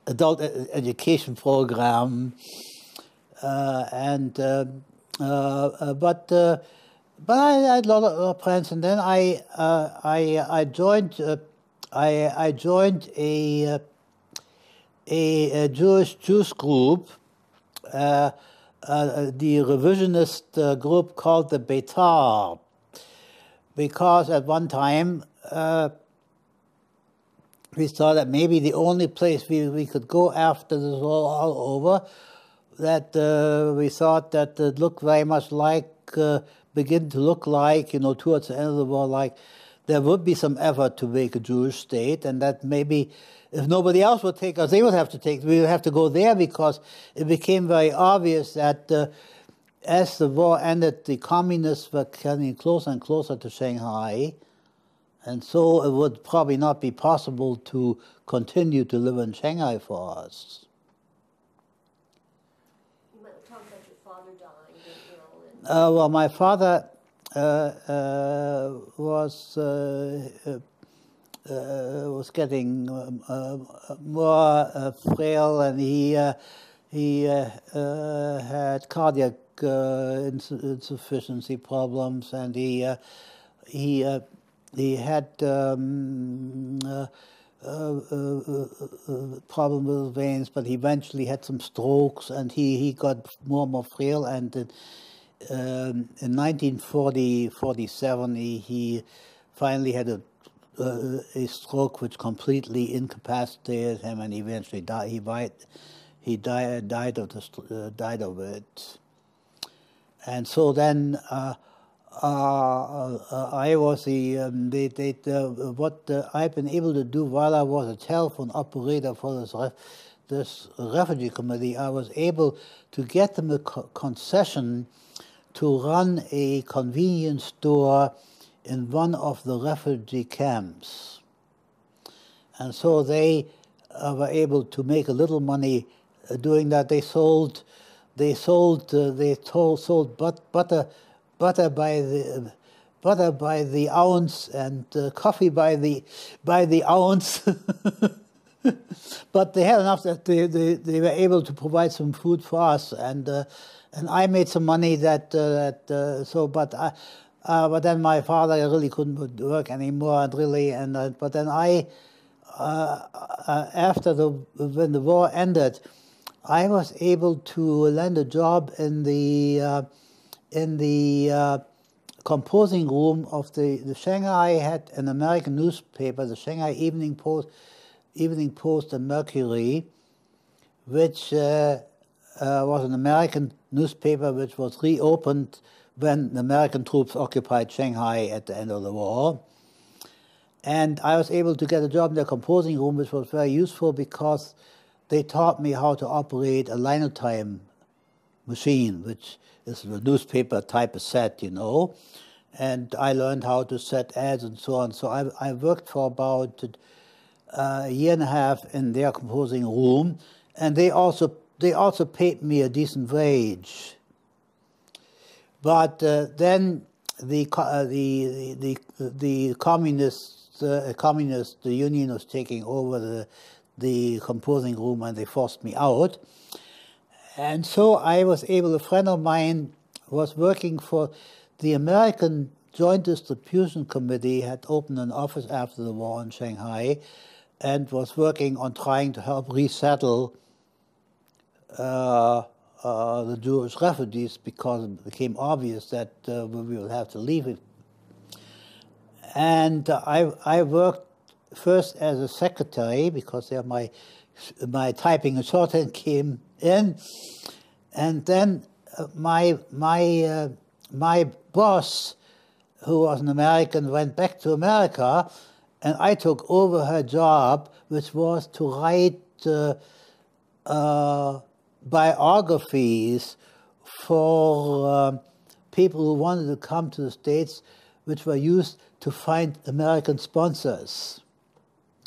Speaker 3: adult education program, but I had a lot of friends, and then I joined a Jewish group, the revisionist group called the Beitar, because at one time we thought that maybe the only place we could go after this was all over, that we thought that it looked very much like, begin to look like, you know, towards the end of the war, like there would be some effort to make a Jewish state, and that maybe if nobody else would take us, we would have to go there, because it became very obvious that as the war ended, the communists were getting closer and closer to Shanghai, and so it would probably not be possible to continue to live in Shanghai for us.
Speaker 4: You might talk about your father dying, didn't you?
Speaker 3: Well, my father was getting more frail, and he had cardiac insufficiency problems, and he had problem with his veins, but he eventually had some strokes, and he got more and more frail, and in 1947 he finally had a stroke which completely incapacitated him, and he eventually died. He died of it. And so then I was what I've been able to do while I was a telephone operator for this refugee committee. I was able to get them a concession to run a convenience store in one of the refugee camps, and so they were able to make a little money doing that. They sold butter by the ounce, and coffee by the ounce. But they had enough that they were able to provide some food for us, and I made some money but then my father really couldn't work anymore, but then when the war ended, I was able to land a job in the composing room of the Shanghai had an American newspaper, the Shanghai Evening Post and Mercury, which was an American newspaper which was reopened when the American troops occupied Shanghai at the end of the war. And I was able to get a job in their composing room, which was very useful because they taught me how to operate a linotype machine, which is a newspaper typeset, and I learned how to set ads and so on. So I worked for about a year and a half in their composing room, and they also paid me a decent wage. But then the union was taking over the composing room, and they forced me out. And so I was able, a friend of mine was working for the American Joint Distribution Committee, had opened an office after the war in Shanghai, and was working on trying to help resettle the Jewish refugees, because it became obvious that we would have to leave it. And I worked first as a secretary, because there my typing and shorthand came in, and then my boss, who was an American, went back to America, and I took over her job, which was to write biographies for people who wanted to come to the States, which were used to find American sponsors.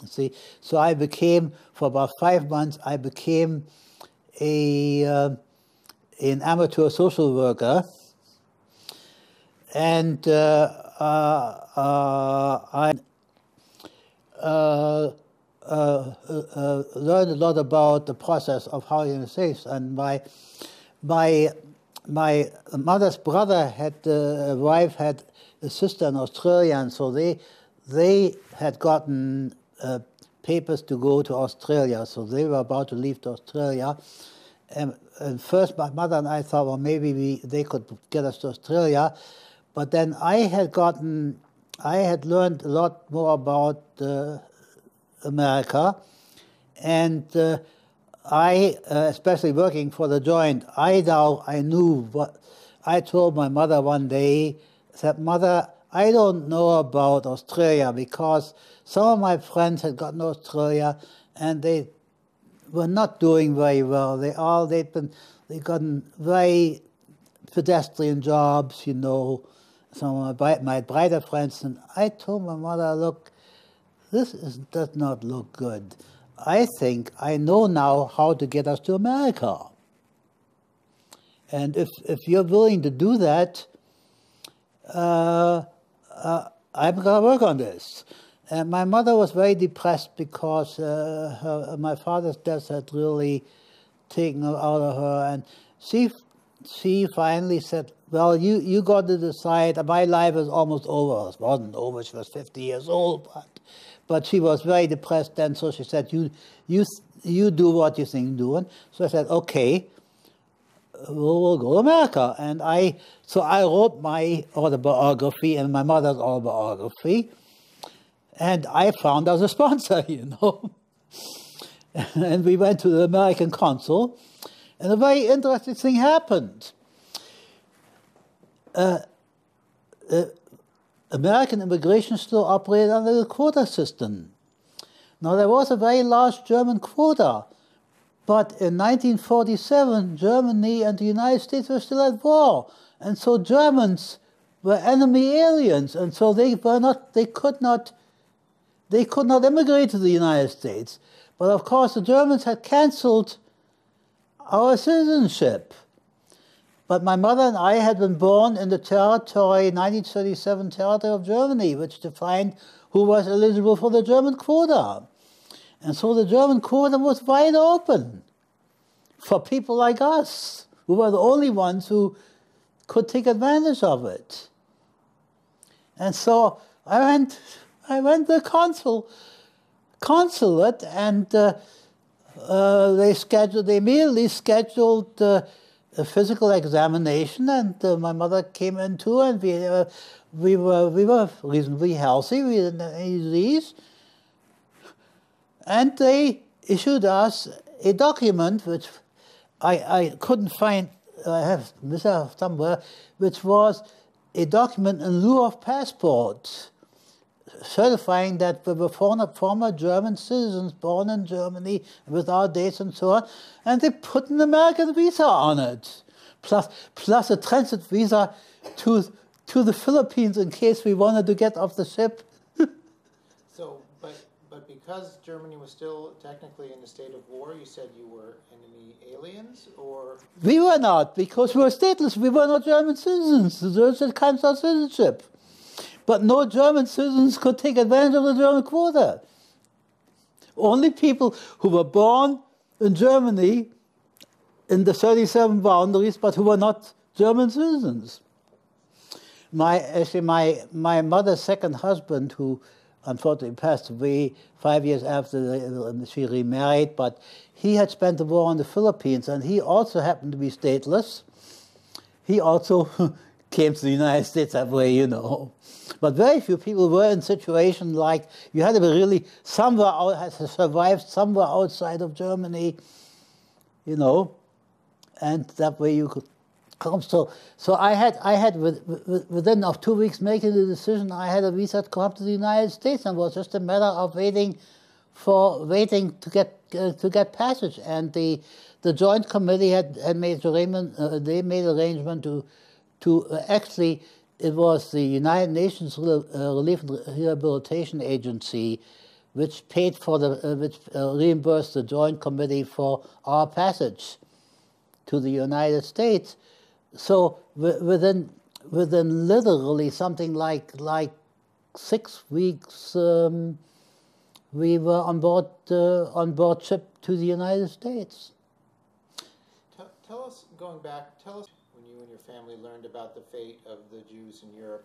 Speaker 3: See, so I became, for about 5 months, I became an amateur social worker, and I learned a lot about the process of housing the states. And my mother's brother wife had a sister in Australia, and so they had gotten papers to go to Australia, so they were about to leave to Australia. And first, my mother and I thought, well, maybe they could get us to Australia. But then I had learned a lot more about America, and I, especially working for the Joint, I knew what. I told my mother one day, I said, "Mother, I don't know about Australia, because some of my friends had gotten to Australia and they were not doing very well. They'd gotten very pedestrian jobs, some of my brighter friends." And I told my mother, "Look, this does not look good. I think I know now how to get us to America. And if you're willing to do that, I'm going to work on this." And my mother was very depressed because my father's death had really taken her out of her. And she finally said, well, you got to decide. My life is almost over. It wasn't over. She was 50 years old. But she was very depressed then. So she said, you do what you think doing. So I said, okay, we'll go to America. And so I wrote my autobiography and my mother's autobiography. And I found us a sponsor, you know. And we went to the American consul, and a very interesting thing happened. American immigration still operated under the quota system. Now, there was a very large German quota, but in 1947, Germany and the United States were still at war. And so Germans were enemy aliens, and so they could not immigrate to the United States. But of course, the Germans had cancelled our citizenship. But my mother and I had been born in the territory, 1937 territory of Germany, which defined who was eligible for the German quota. And so the German quota was wide open for people like us, who were the only ones who could take advantage of it. And so I went to the consulate, and they immediately scheduled a physical examination, and my mother came in too, and we were reasonably healthy. We didn't have any disease, and they issued us a document which I couldn't find. I have missed out somewhere, which was a document in lieu of passport, certifying that we were former German citizens born in Germany with our dates and so on, and they put an American visa on it, plus a transit visa to the Philippines in case we wanted to get off the ship.
Speaker 2: So, but because Germany was still technically in a state of war, you said you were enemy aliens, or?
Speaker 3: We were not, because we were stateless. We were not German citizens. There's a kind of citizenship. But no German citizens could take advantage of the German quota. Only people who were born in Germany in the 37 boundaries, but who were not German citizens. My mother's second husband, who unfortunately passed away 5 years after she remarried, but he had spent the war in the Philippines, and he also happened to be stateless. He also came to the United States that way, you know. But very few people were in situations like you had to be really somewhere out, had to survive somewhere outside of Germany, you know, and that way you could come. So I had within of 2 weeks making the decision, I had a visa to come to the United States, and it was just a matter of waiting to get passage. And the Joint Committee had made arrangement. They made arrangement to actually. It was the United Nations Relief and Rehabilitation Agency which paid for which reimbursed the Joint Committee for our passage to the United States. So within literally something like 6 weeks, we were on board ship to the United States.
Speaker 2: Tell us, going back, tell us when you and your family learned about the fate of the Jews in Europe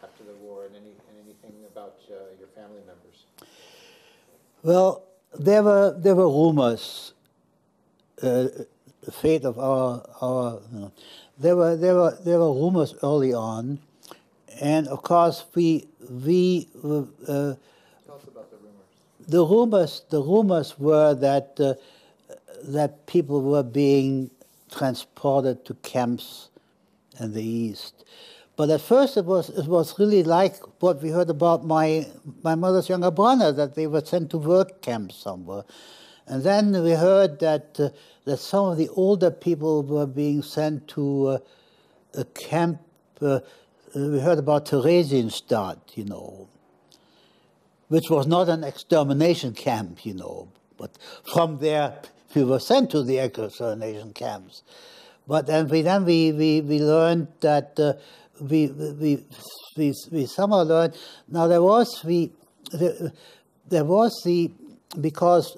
Speaker 2: after the war, and anything about your family members.
Speaker 3: Well, there were rumors. The fate of our you know, there were rumors early on, and of course we
Speaker 2: tell us about the rumors.
Speaker 3: The rumors were that people were being transported to camps in the East. But at first it was really like what we heard about my mother's younger brother, that they were sent to work camps somewhere. And then we heard that some of the older people were being sent to a camp. We heard about Theresienstadt, you know, which was not an extermination camp, you know, but from there we were sent to the extermination camps. But then we learned that we somehow learned. Now there was we there was because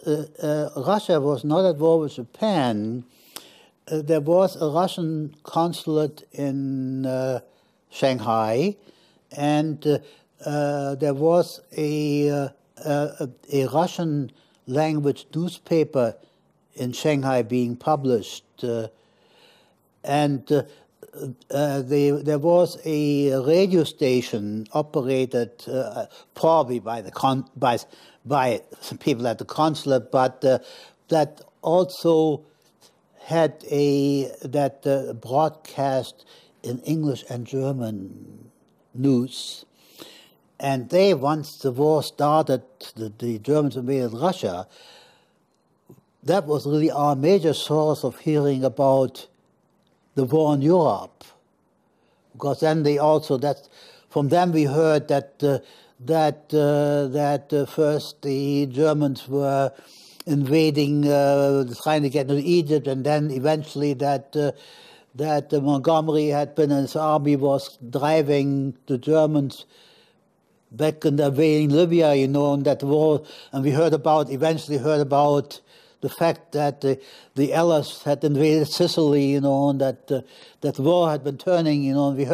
Speaker 3: Russia was not at war with Japan, there was a Russian consulate in Shanghai, and there was a Russian language newspaper in Shanghai being published, and there was a radio station operated probably by some people at the consulate, but that also had broadcast in English and German news. And they, once the war started, the Germans invaded Russia, that was really our major source of hearing about the war in Europe. Because then from them we heard that first the Germans were invading, trying to get into Egypt, and then eventually that Montgomery had been, and his army was driving the Germans back and invading Libya, and that war. And we eventually heard about the fact that the Allies had invaded Sicily, and that the war had been turning, and we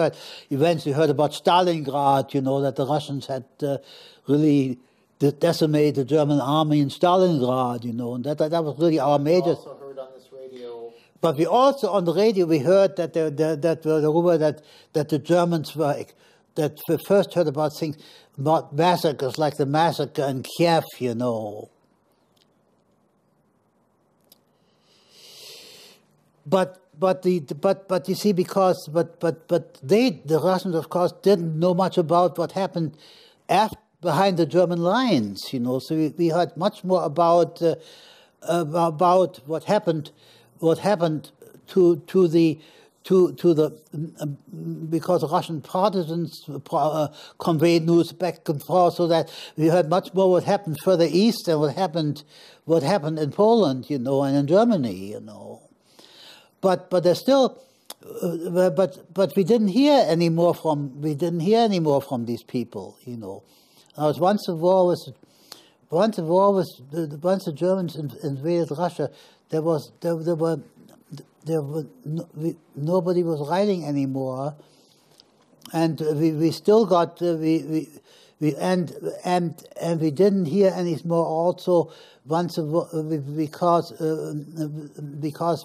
Speaker 3: eventually heard about Stalingrad, that the Russians had really decimated the German army in Stalingrad, and that was really our major.
Speaker 2: We also heard on this radio.
Speaker 3: But we also on the radio we heard that the rumor that the Germans that we first heard about things about massacres like the massacre in Kiev, But you see, because the Russians of course didn't know much about what happened behind the German lines, So we heard much more about what happened to the because Russian partisans conveyed news back and forth, so that we heard much more what happened further east than what happened in Poland, and in Germany, But there's still, but we didn't hear any more from these people, Once the Germans invaded Russia, nobody was writing anymore, and we still got we didn't hear any more also because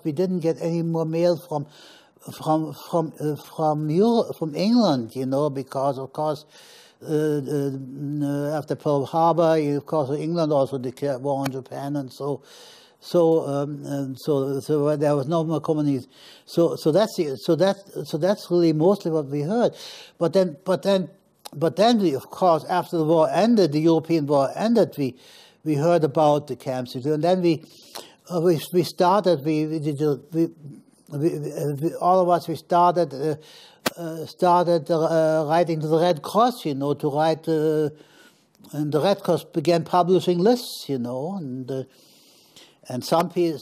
Speaker 3: we didn't get any more mail from Europe, from England, because of course after Pearl Harbor, of course England also declared war on Japan, and so there was no more communities. So that's really mostly what we heard. But then we, of course, after the war ended, the European war ended, we heard about the camps, and then we started. All of us started writing to the Red Cross, to write, and the Red Cross began publishing lists, and some people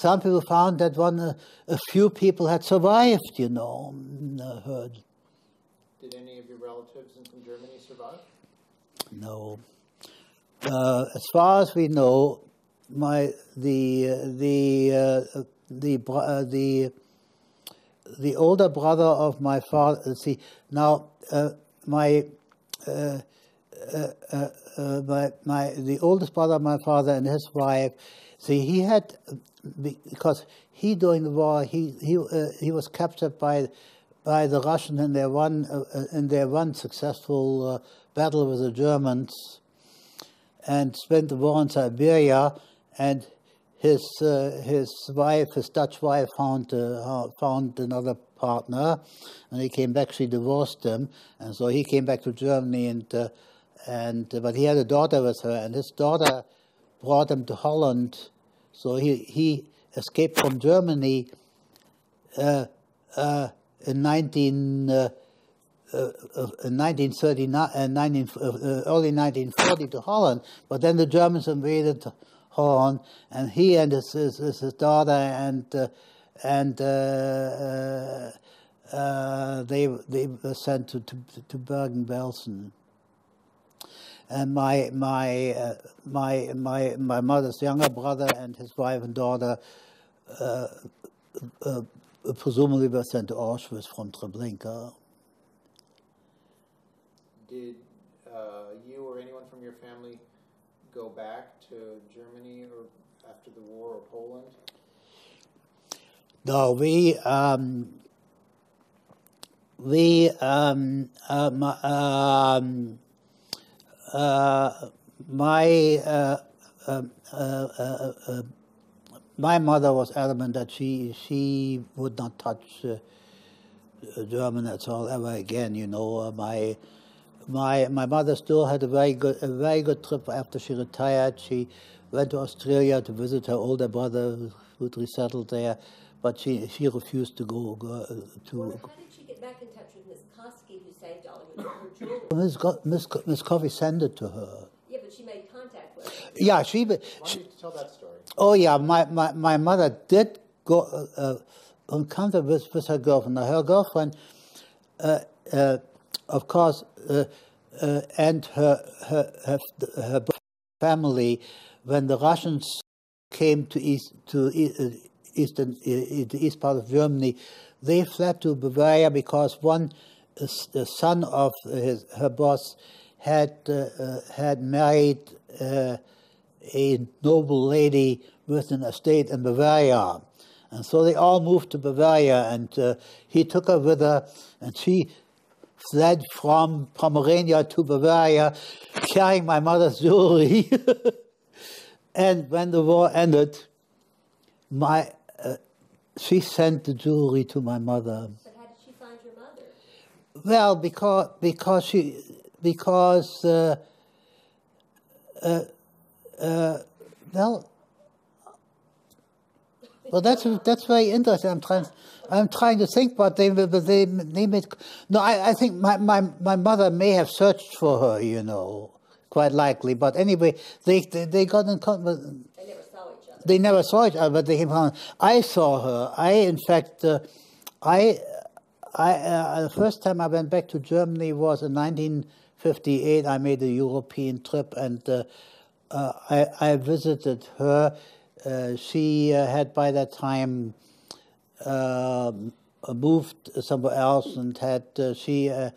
Speaker 3: found that a few people had survived, heard.
Speaker 2: Did any of your relatives from Germany survive?
Speaker 3: No. As far as we know, the older brother of my father. The oldest brother of my father and his wife. He had, because during the war he was captured by the Russians in their one successful battle with the Germans, and spent the war in Siberia. And his Dutch wife, found another partner, and he came back. She divorced him, and so he came back to Germany. But he had a daughter with her, and his daughter brought him to Holland. So he escaped from Germany in 1939, early 1940 to Holland. But then the Germans invaded Holland, and he and his daughter they were sent to Bergen-Belsen. and my mother's younger brother and his wife and daughter presumably were sent to Auschwitz from Treblinka.
Speaker 2: Did you or anyone from your family go back to Germany or after the war or Poland?
Speaker 3: No, my mother was adamant that she would not touch German at all ever again. You know, my mother still had a very good trip after she retired. She went to Australia to visit her older brother who'd resettled there, but she refused to go to.
Speaker 4: Well, how did she get back in touch with Miss Koski, who saved all of her jewelry?
Speaker 3: Miss Coffey sent it to her.
Speaker 4: Yeah, but she made contact with her.
Speaker 3: Yeah,
Speaker 2: Why don't you tell that story?
Speaker 3: Oh yeah, my mother did go on contact with her girlfriend. Now, her girlfriend, of course, and her family, when the Russians came to the east part of Germany, they fled to Bavaria because one the son of her boss had married a noble lady with an estate in Bavaria. And so they all moved to Bavaria, and he took her with her, and she fled from Pomerania to Bavaria, carrying my mother's jewelry. And when the war ended, she sent the jewelry to my mother.
Speaker 4: But how did she find your mother?
Speaker 3: Well, well, that's very interesting. I'm trying to think, but they made. No, I think my mother may have searched for her, you know, quite likely. But anyway, they got in contact.
Speaker 4: They never saw each other.
Speaker 3: They never saw each other, but they came home. I saw her. In fact, the first time I went back to Germany was in 1958. I made a European trip, and I visited her. She had by that time moved somewhere else, and she and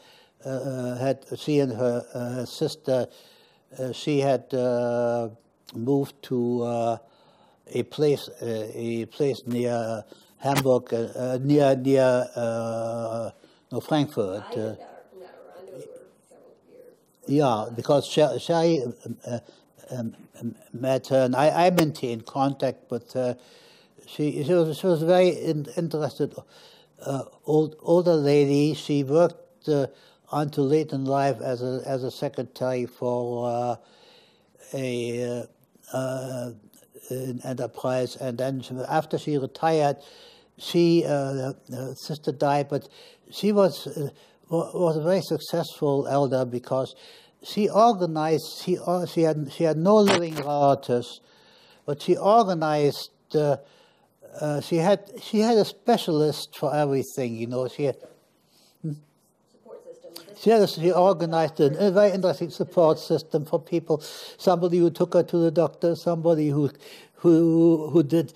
Speaker 3: her sister. She had moved to a place near Hamburg, near Frankfurt.
Speaker 4: I met her. I knew her several years.
Speaker 3: Yeah, because Schaie met her, and I maintained contact with her. She was very interested, older lady. She worked until late in life as a secretary for an enterprise, and then after she retired, her sister died, but she was a very successful elder because she organized. She had no living relatives, but she organized. She had a specialist for everything. You know, she organized a very interesting support system for people. Somebody who took her to the doctor. Somebody who did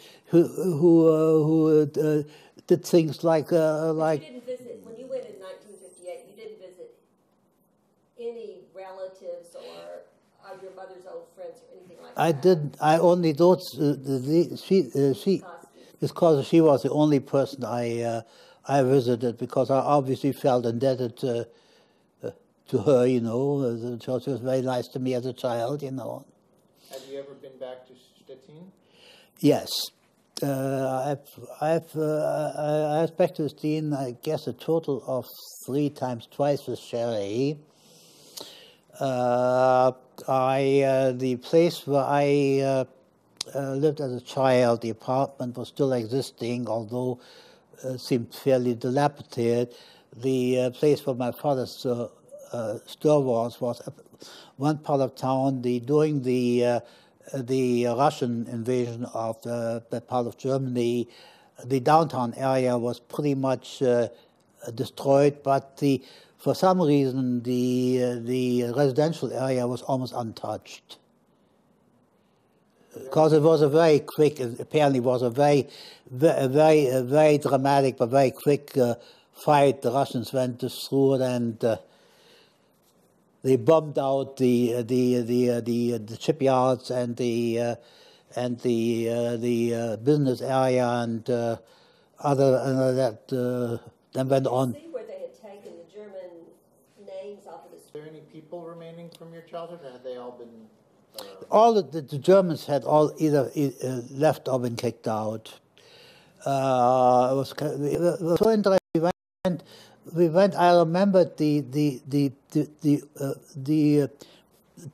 Speaker 3: things like.
Speaker 4: But you didn't visit when you went in 1958. You didn't visit any relatives or your mother's old friends or anything like that.
Speaker 3: I didn't. I only thought she because she was the only person I visited, because I obviously felt indebted to her. You know, she was very nice to me as a child. You know.
Speaker 2: Have you ever been back to Stettin?
Speaker 3: Yes. I've back to Stettin, I guess, a total of 3 times, twice with Schaie. The place where I lived as a child, the apartment was still existing, although seemed fairly dilapidated. The place where my father's store was one part of town. During the Russian invasion of that part of Germany, the downtown area was pretty much destroyed, but for some reason, the residential area was almost untouched. Because it was a very quick, apparently was a very dramatic but very quick fight. The Russians went through it, and they bombed out the shipyards and the business area and other that then went on.
Speaker 4: See where they had taken the German names off of the.
Speaker 2: Is there any people remaining from your childhood, or had they all been?
Speaker 3: All the Germans had all either left or been kicked out. It was so interesting. We went. I remember the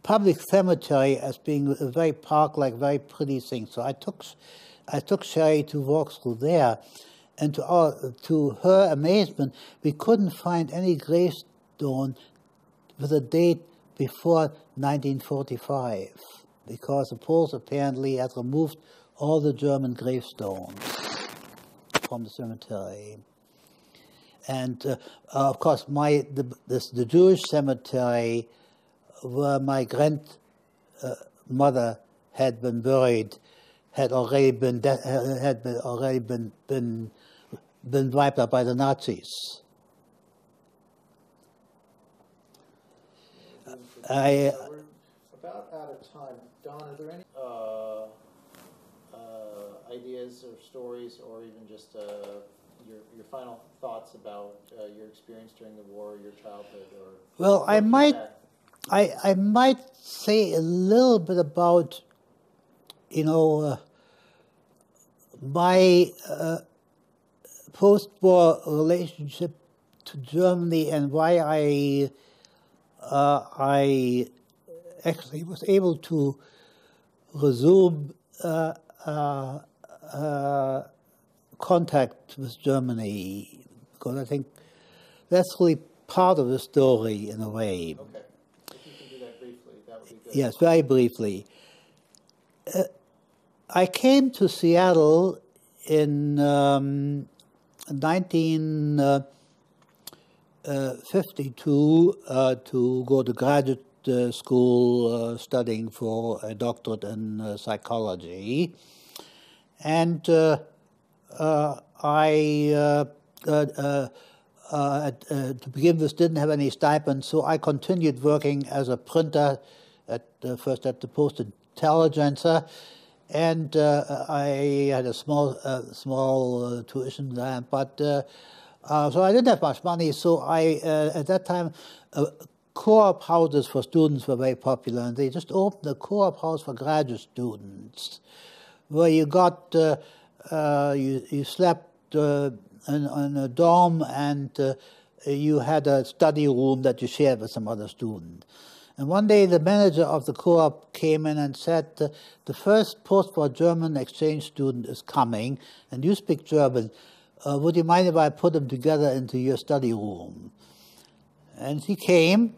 Speaker 3: public cemetery as being a very park-like, very pretty thing. So I took Schaie to walk through there, and to her amazement, we couldn't find any gravestone with a date before 1945, because the Poles apparently had removed all the German gravestones from the cemetery. And of course, the Jewish cemetery where my grandmother had been buried had already been wiped out by the Nazis.
Speaker 2: We're about out of time. Don, are there any ideas or stories, or even just your final thoughts about your experience during the war, or your childhood, or?
Speaker 3: Well, I might say a little bit about, my post-war relationship to Germany and why I actually was able to resume contact with Germany, because I think that's really part of the story in a way.
Speaker 2: Okay. If you can do that briefly, that would be good.
Speaker 3: Yes, very briefly. I came to Seattle in 1952 to go to graduate school studying for a doctorate in psychology. And I, to begin with, didn't have any stipend, so I continued working as a printer, first at the Post-Intelligencer, and I had a small tuition grant, but so I didn't have much money. So I, at that time, co-op houses for students were very popular, and they just opened a co-op house for graduate students, where you got you slept in a dorm, and you had a study room that you shared with some other student. And one day the manager of the co-op came in and said, the first post-war German exchange student is coming, and you speak German. Would you mind if I put them together into your study room? And he came,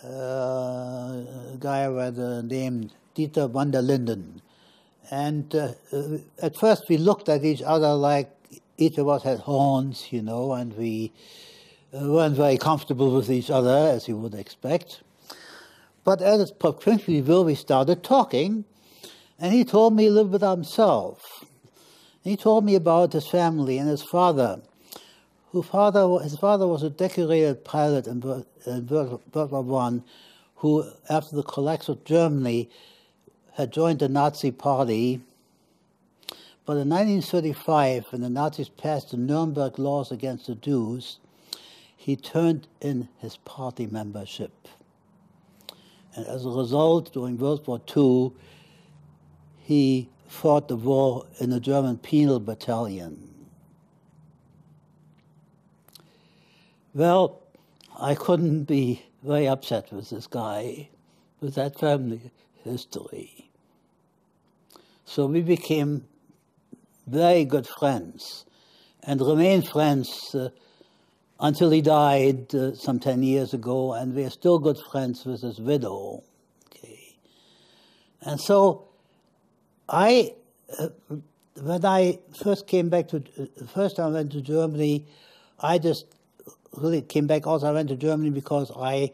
Speaker 3: a guy by the name Dieter van der Linden. And at first we looked at each other like each of us had horns, and we weren't very comfortable with each other, as you would expect. But as it progressively will, we started talking, and he told me a little bit about himself. He told me about his family and his father. His father was a decorated pilot in World War I, who, after the collapse of Germany, had joined the Nazi Party. But in 1935, when the Nazis passed the Nuremberg laws against the Jews, he turned in his party membership. And as a result, during World War II, he fought the war in the German Penal Battalion. Well, I couldn't be very upset with this guy, with that family history. So we became very good friends, and remained friends until he died some 10 years ago, and we are still good friends with his widow. Okay. And so when I first came back the first time I went to Germany, I just really came back also, I went to Germany because I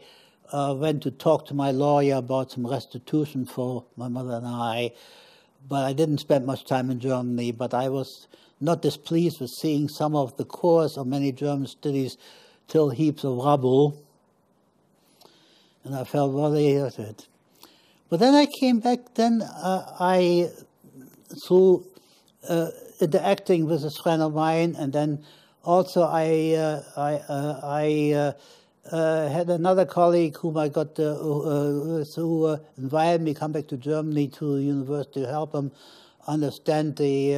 Speaker 3: went to talk to my lawyer about some restitution for my mother and I. But I didn't spend much time in Germany, but I was not displeased with seeing some of the cores of many German cities still heaps of rubble. And I felt really irritated. But then I came back, through interacting with a friend of mine, and then also I had another colleague whom I got who invited me to come back to Germany to the university to help him understand the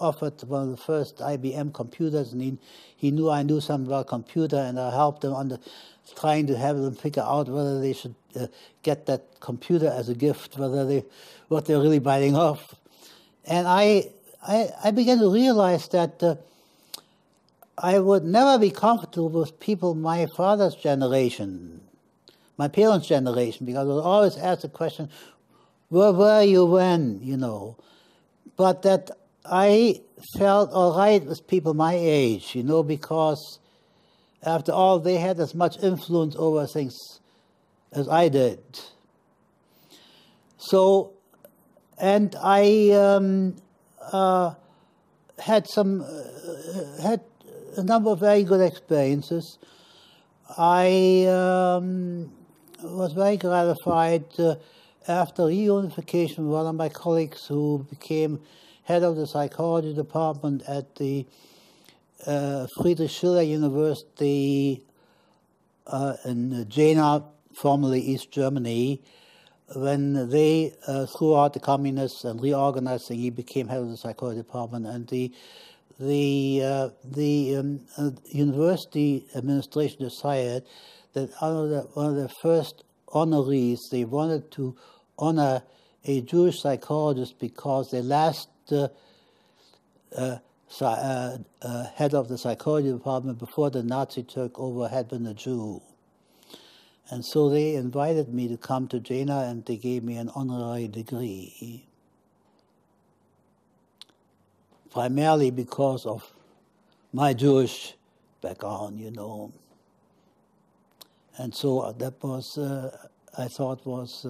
Speaker 3: offered one of the first IBM computers, and he knew I knew something about computer, and I helped him on trying to have them figure out whether they should get that computer as a gift, what they're really biting off. And I began to realize that I would never be comfortable with people my father's generation, my parents' generation, because I would always ask the question, where were you when, you know? But that I felt all right with people my age, you know, because after all, they had as much influence over things as I did. So, and I had a number of very good experiences. I was very gratified after reunification with one of my colleagues who became head of the psychology department at the Friedrich Schiller University in Jena, formerly East Germany. When they threw out the communists and reorganized, he became head of the psychology department, and the university administration decided that one of the first honorees, they wanted to honor a Jewish psychologist because the last head of the psychology department before the Nazi took over had been a Jew. And so they invited me to come to Jena, and they gave me an honorary degree, primarily because of my Jewish background, you know. And so that was, I thought, was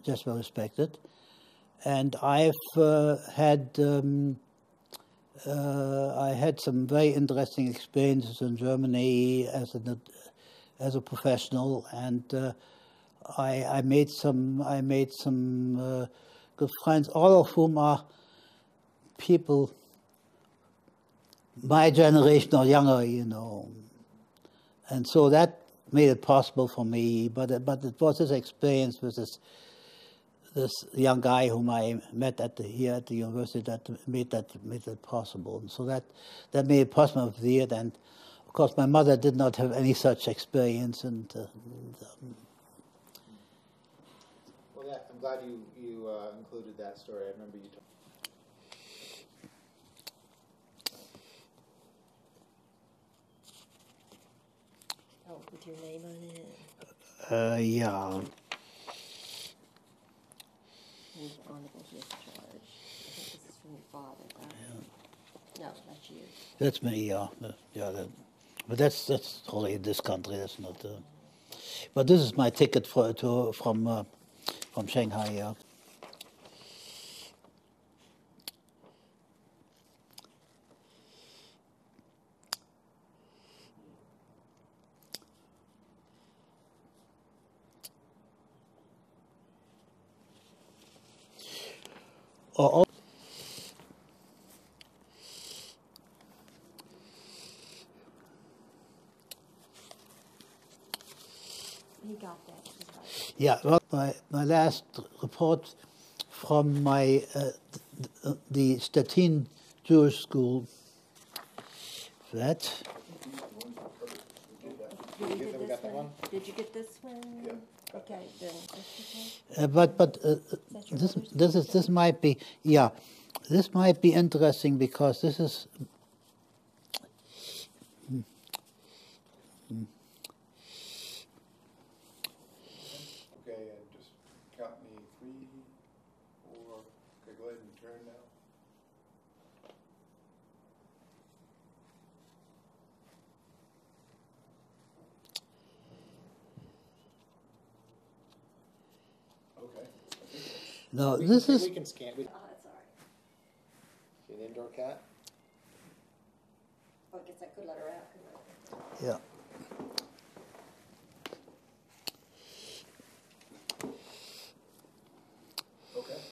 Speaker 3: just well respected. And I've I had some very interesting experiences in Germany as a professional, and I made some good friends, all of whom are people my generation or younger, you know. And so that made it possible for me. But it was this experience with this young guy whom I met here at the university that made that possible. And so that made it possible for it. And of course, my mother did not have any such experience. And
Speaker 2: well, yeah, I'm glad you included that story. I remember you.
Speaker 4: Oh, with your name on it.
Speaker 3: yeah.
Speaker 4: Honorable discharge. I think this is from your father, right? Yeah. No, that's you.
Speaker 3: That's me, yeah. But that's only in this country. That's not. But this is my ticket from Shanghai, yeah. Oh,
Speaker 4: He got that. He got it.
Speaker 3: yeah, well, my last report from my the Stettin Jewish School. That.
Speaker 4: Did you get this one? Did you get this one?
Speaker 1: Yeah.
Speaker 4: Okay, then that's okay.
Speaker 3: But this might be, yeah, this might be interesting because this is.
Speaker 1: Okay, and just count me 3, 4. Okay, go ahead and turn now. Okay. I think that's-
Speaker 3: Now,
Speaker 2: We
Speaker 3: this
Speaker 2: can,
Speaker 3: is
Speaker 2: we can scan.
Speaker 4: Oh, that's all right.
Speaker 2: See an indoor cat?
Speaker 4: Well, I guess I could let her out, couldn't I?
Speaker 3: yeah.